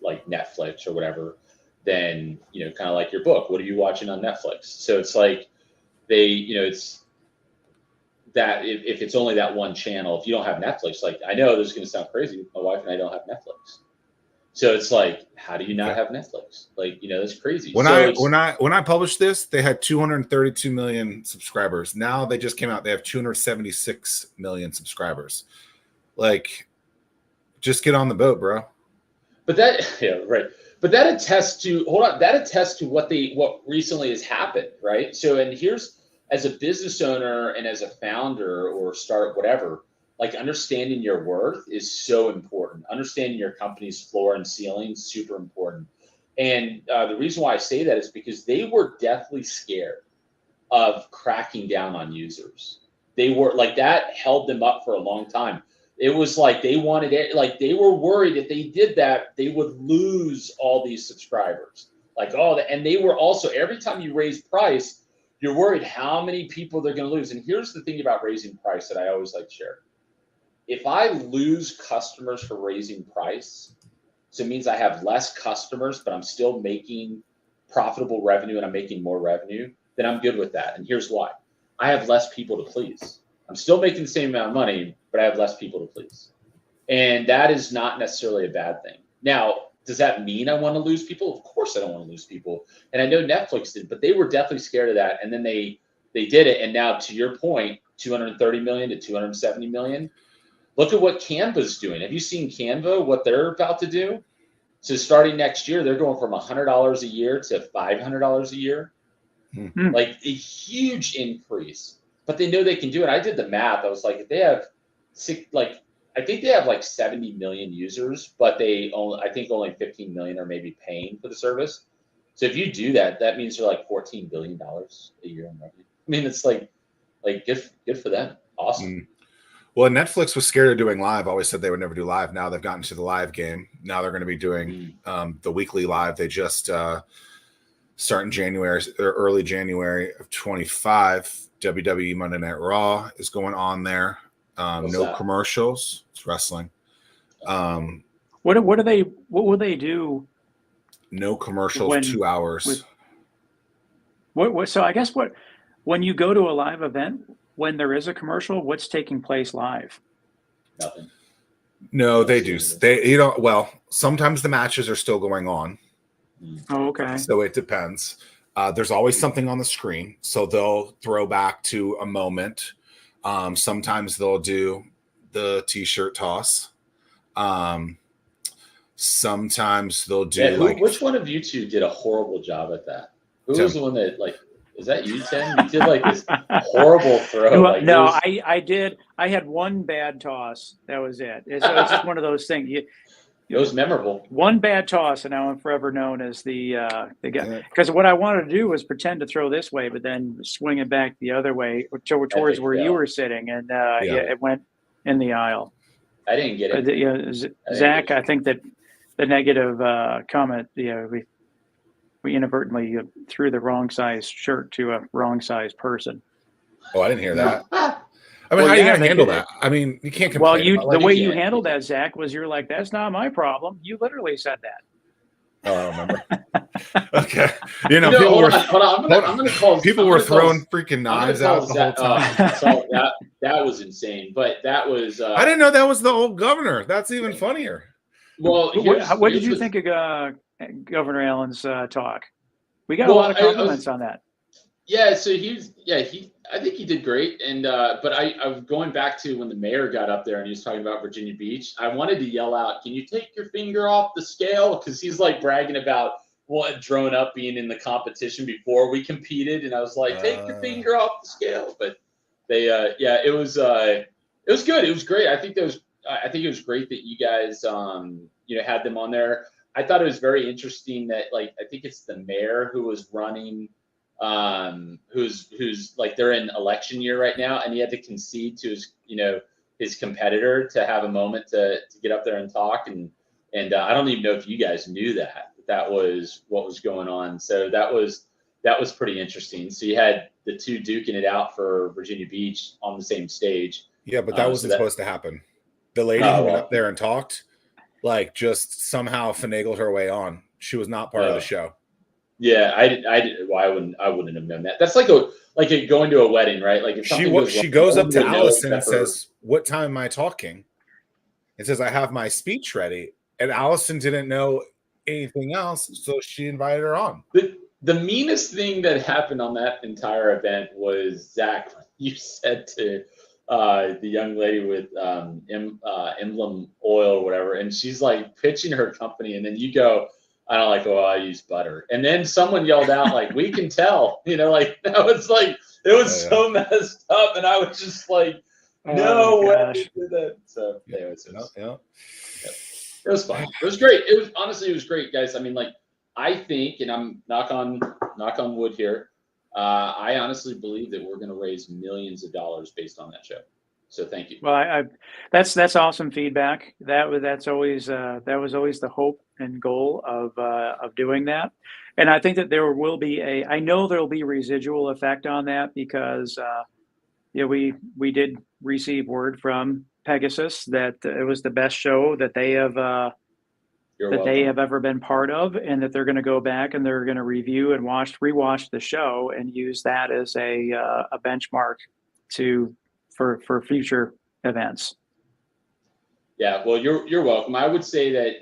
like Netflix or whatever. Then, kind of like your book, what are you watching on Netflix? So it's like it's that if it's only that one channel, if you don't have Netflix, like, I know this is going to sound crazy, my wife and I don't have Netflix. So it's like, how do you not have Netflix? Like, that's crazy. When I published this, they had 232 million subscribers. Now they just came out, they have 276 million subscribers. Like, just get on the boat, bro. But that attests to what recently has happened, right? So, and here's, as a business owner and as a founder or start whatever, like, understanding your worth is so important. Understanding your company's floor and ceiling is super important. And the reason why I say that is because they were deathly scared of cracking down on users. They were like, that held them up for a long time. It was like they wanted it, like, they were worried if they did that, they would lose all these subscribers. Like, and they were also, every time you raise price, you're worried how many people they're going to lose. And here's the thing about raising price that I always like to share. If I lose customers for raising price, so it means I have less customers, but I'm still making profitable revenue and I'm making more revenue, then I'm good with that. And here's why. I have less people to please. I'm still making the same amount of money, but I have less people to please. And that is not necessarily a bad thing. Now, does that mean I want to lose people? Of course I don't want to lose people. And I know Netflix did, but they were definitely scared of that. And then they did it. And now, to your point, 230 million to 270 million. Look at what Canva's doing. Have you seen Canva, what they're about to do? So starting next year, they're going from $100 a year to $500 a year. Like a huge increase. But they know they can do it. I did the math. I was like, if they have I think they have like 70 million users, but I think only 15 million are maybe paying for the service. So if you do that, that means they're like $14 billion a year in revenue. I mean, it's like good for them. Awesome. Well, Netflix was scared of doing live. Always said they would never do live. Now they've gotten to the live game. Now they're going to be doing the weekly live. They just start in January or early January of 25. WWE Monday Night Raw is going on there. No commercials. It's wrestling. What will they do? No commercials. 2 hours. So I guess when you go to a live event, when there is a commercial, what's taking place live? Nothing. No, they do. Well, sometimes the matches are still going on. Oh, okay. So it depends. There's always something on the screen, so they'll throw back to a moment. Sometimes they'll do the t-shirt toss. Sometimes they'll do which one of you two did a horrible job at that? Who was the one that is that you, Tim? You did like this horrible throw. I did. I had one bad toss. That was it. It's just one of those things. It was memorable. One bad toss, and now I'm forever known as the guy. Because what I wanted to do was pretend to throw this way, but then swing it back the other way towards where you were sitting, and it went in the aisle. I didn't get it. Zach, I think that the negative comment, we inadvertently threw the wrong size shirt to a wrong size person. Oh, I didn't hear that. I mean, how are you going to handle that? I mean, you can't complain. Well, the way you handled that, Zach, was you're like, that's not my problem. You literally said that. Oh, I don't remember. Okay. People were throwing freaking knives out the whole time. So that was insane. But that was... I didn't know that was the old governor. That's even funnier. Well, what did you think of Governor Allen's talk? We got a lot of compliments on that. Yeah, so I think he did great. And but I was going back to when the mayor got up there and he was talking about Virginia Beach. I wanted to yell out, "Can you take your finger off the scale?" Because he's like bragging about what Drone Up being in the competition before we competed, and I was like, "Take your finger off the scale." But they, it was good. It was great. I think it was great that you guys, had them on there. I thought it was very interesting that I think it's the mayor who was running. Who's like they're in election year right now, and he had to concede to his competitor to have a moment to get up there and talk, and I don't even know if you guys knew that was what was going on. So that was pretty interesting. So you had the two duking it out for Virginia Beach on the same stage. Yeah, but that wasn't supposed to happen. The lady who went up there and talked, just somehow finagled her way on. She was not part of the show. Yeah, I did. Well, I wouldn't have known that. That's like going to a wedding, right? Like if she goes up to Allison and says, "What time am I talking?" And says, "I have my speech ready." And Allison didn't know anything else, so she invited her on. The meanest thing that happened on that entire event was, Zach, you said to the young lady with Emblem Oil or whatever, and she's like pitching her company, and then you go, "I don't like oil, I use butter." And then someone yelled out, "We can tell," that was it was so messed up. And I was just like, no way to do that. So it was fun. It was great. It was great, guys. I mean, I think, and I'm knock on wood here. I honestly believe that we're going to raise millions of dollars based on that show. So thank you. Well, that's awesome feedback. That was always the hope and goal of doing that. And I think that there will be I know there will be residual effect on that because we did receive word from Pegasus that it was the best show that they have they have ever been part of, and that they're going to go back and they're going to review and rewatch the show and use that as a benchmark for future events. Yeah, well, you're welcome. I would say that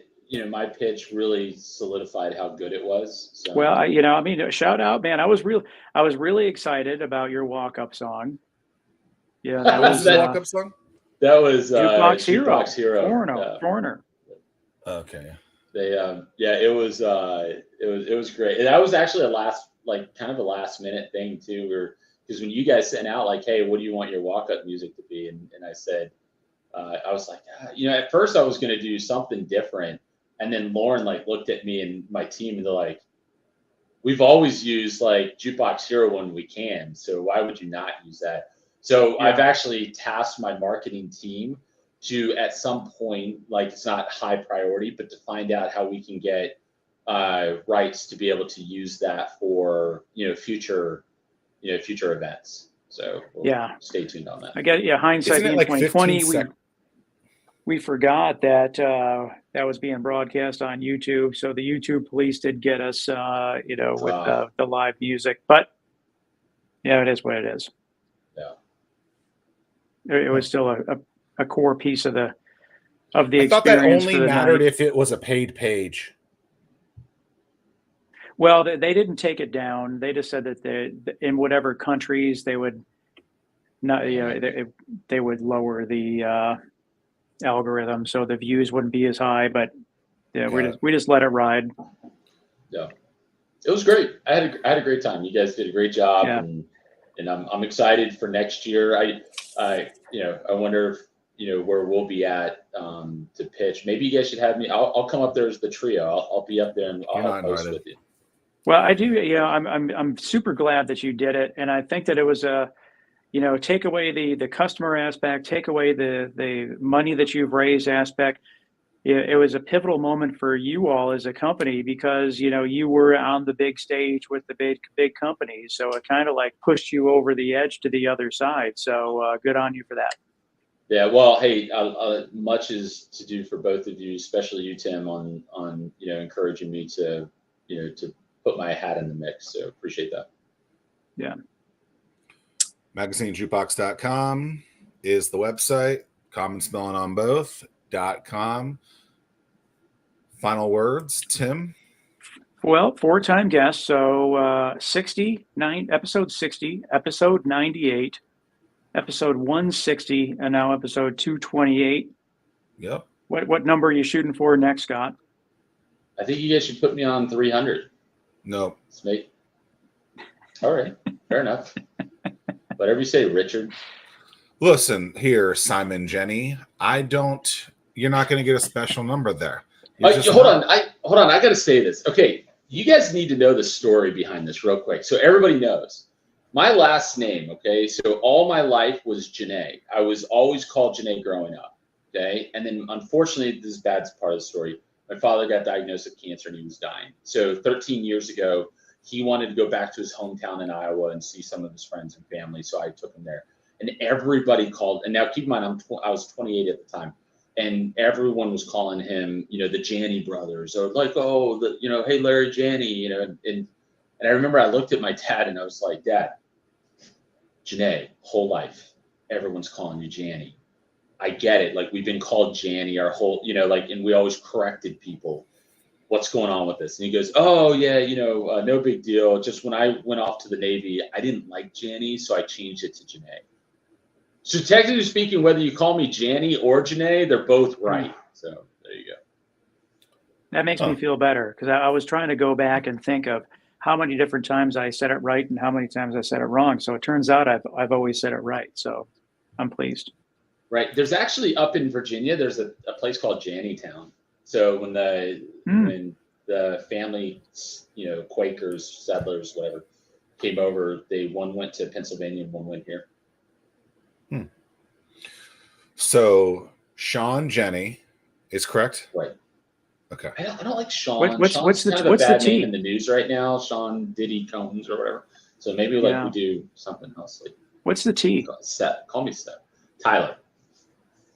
my pitch really solidified how good it was. So. Well, I mean, shout out, man. I was really excited about your walk-up song. Yeah, that What was was his walk-up song? That was Jukebox Hero. Foreigner. Okay. It was great. And that was actually kind of a last minute thing too, because when you guys sent out like, hey, what do you want your walk-up music to be? And I said, I was like, at first I was going to do something different. And then Lauren looked at me and my team and they're like, we've always used Jukebox Hero when we can. So why would you not use that? So I've actually tasked my marketing team to, at some point, it's not high priority, but to find out how we can get rights to be able to use that for, future events. So stay tuned on that. I get hindsight being 2020. We forgot that that was being broadcast on YouTube. So the YouTube police did get us, with the live music. But it is what it is. Yeah, it was still a core piece of the experience. I thought that only mattered if it was a paid page. Well, they didn't take it down. They just said that in whatever countries they would not, they would lower the algorithm, so the views wouldn't be as high. But we just let it ride. Yeah, it was great. I had a great time. You guys did a great job, and I'm excited for next year. I wonder if where we'll be at to pitch. Maybe you guys should have me. I'll come up there as the trio. I'll be up there and I'll host with you. Well, I do. I'm super glad that you did it, and I think that it was take away the customer aspect, take away the money that you've raised aspect. It was a pivotal moment for you all as a company because you were on the big stage with the big companies, so it kind of pushed you over the edge to the other side. So good on you for that. Yeah, well, hey, much is to do for both of you, especially you, Tim, on encouraging me to put my hat in the mix. So appreciate that. Yeah. MagazineJukebox.com is the website. Common spelling on both. .com. Final words, Tim. Well, 4-time guest. So 69, episode 60, episode 98, episode 160, and now episode 228. Yep. What number are you shooting for next, Scott? I think you guys should put me on 300. No. Snake. All right. Fair enough. Whatever you say, Richard. Listen here, Simon Janney. You're not going to get a special number there. Hold on. I got to say this. Okay. You guys need to know the story behind this real quick. So everybody knows my last name. Okay. So all my life was Janney. I was always called Janney growing up. Okay. And then unfortunately, this is bad part of the story. My father got diagnosed with cancer and he was dying. So 13 years ago, he wanted to go back to his hometown in Iowa and see some of his friends and family. So I took him there. And everybody called. And now keep in mind, I was 28 at the time. And everyone was calling him, the Janney brothers, or hey, Larry Janney, and I remember I looked at my dad and I was like, Dad, Janney, whole life, everyone's calling you Janney. I get it. We've been called Janney our whole, and we always corrected people. What's going on with this? And he goes, oh yeah, no big deal. Just when I went off to the Navy, I didn't like Janney, so I changed it to Janney. So technically speaking, whether you call me Janney or Janney, they're both right. So there you go. That makes me feel better because I was trying to go back and think of how many different times I said it right and how many times I said it wrong. So it turns out I've always said it right. So I'm pleased. Right. There's actually up in Virginia, there's a place called Janneytown. So when the family, Quakers, settlers, whatever, came over, one went to Pennsylvania and one went here. So Sean Janney is correct, right? Okay. I don't like Sean. What's the bad T name in the news right now? Sean Diddy Combs or whatever. So maybe we do something else. What's the T? Seth. Call me Seth. Tyler.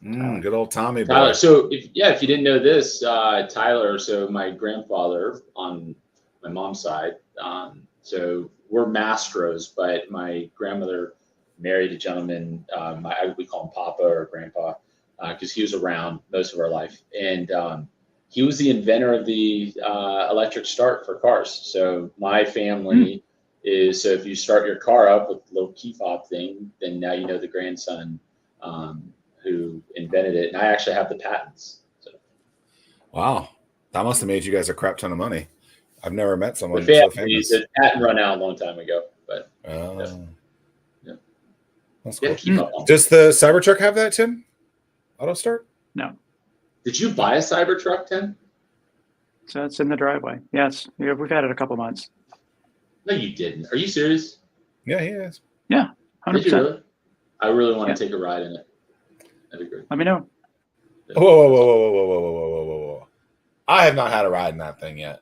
Good old Tommy boy. Tyler. So if you didn't know this, Tyler. So my grandfather on my mom's side. So we're Mastros, but my grandmother married a gentleman, we call him Papa or Grandpa, because he was around most of our life. And he was the inventor of the electric start for cars. So my family is, so if you start your car up with the little key fob thing, then now you know the grandson who invented it. And I actually have the patents. So. Wow. That must have made you guys a crap ton of money. I've never met someone The so family, famous. the patent run out a long time ago, but Yeah. That's yeah, cool. keep up on. Does the Cybertruck have that, Tim? Auto start? No. Did you buy a Cybertruck, Tim? So it's in the driveway. Yes. Yeah, we've had it a couple months. No, you didn't. Are you serious? Yeah, he is. Yeah. 100%. Did you really? I really want to take a ride in it. That'd be great. Let me know. Whoa. I have not had a ride in that thing yet.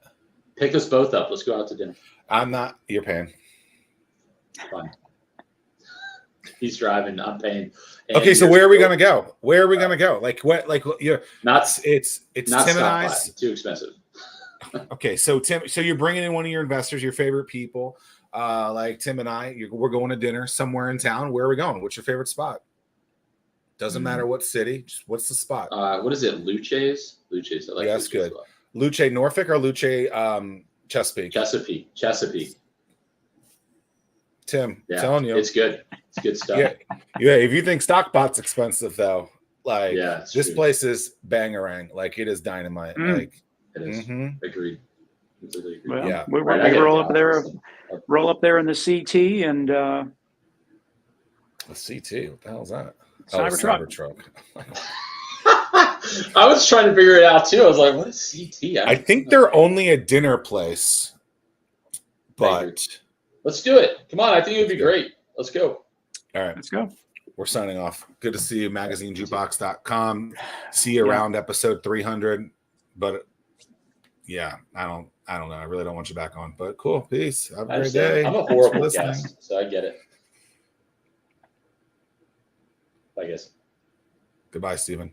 Pick us both up. Let's go out to dinner. I'm not. You're paying. Fine. He's driving. I'm paying. Okay, so where are we gonna go? Where are we gonna go? Like what? Like you're not. It's not Tim and stop I's. by. Too expensive. Okay, so Tim, so you're bringing in one of your investors, your favorite people, like Tim and I. We're going to dinner somewhere in town. Where are we going? What's your favorite spot? Doesn't matter what city. Just what's the spot? What is it? Luce's. I like. Yeah, that's good. Well. Luce Norfolk or Luce Chesapeake? Chesapeake. Tim, Yeah, telling you, it's good. It's good stuff. Yeah. If you think Stockpot's expensive, though, like this true. place is bangarang. Like it is dynamite. Like it is. Agreed. Completely agreed. Well, yeah. we roll up there in the CT and the CT. What the hell is that? Cybertruck. I was trying to figure it out too. I was like, what is CT? I think they're only a dinner place, but let's do it. Come on. I think it would be great. Let's go. All right. Let's go. We're signing off. Good to see you. MagazineJukebox.com. See you around episode 300. But yeah, I don't know. I really don't want you back on. But cool. Peace. Have a great day. I'm a horrible guest, so I get it. I guess. Goodbye, Stephen.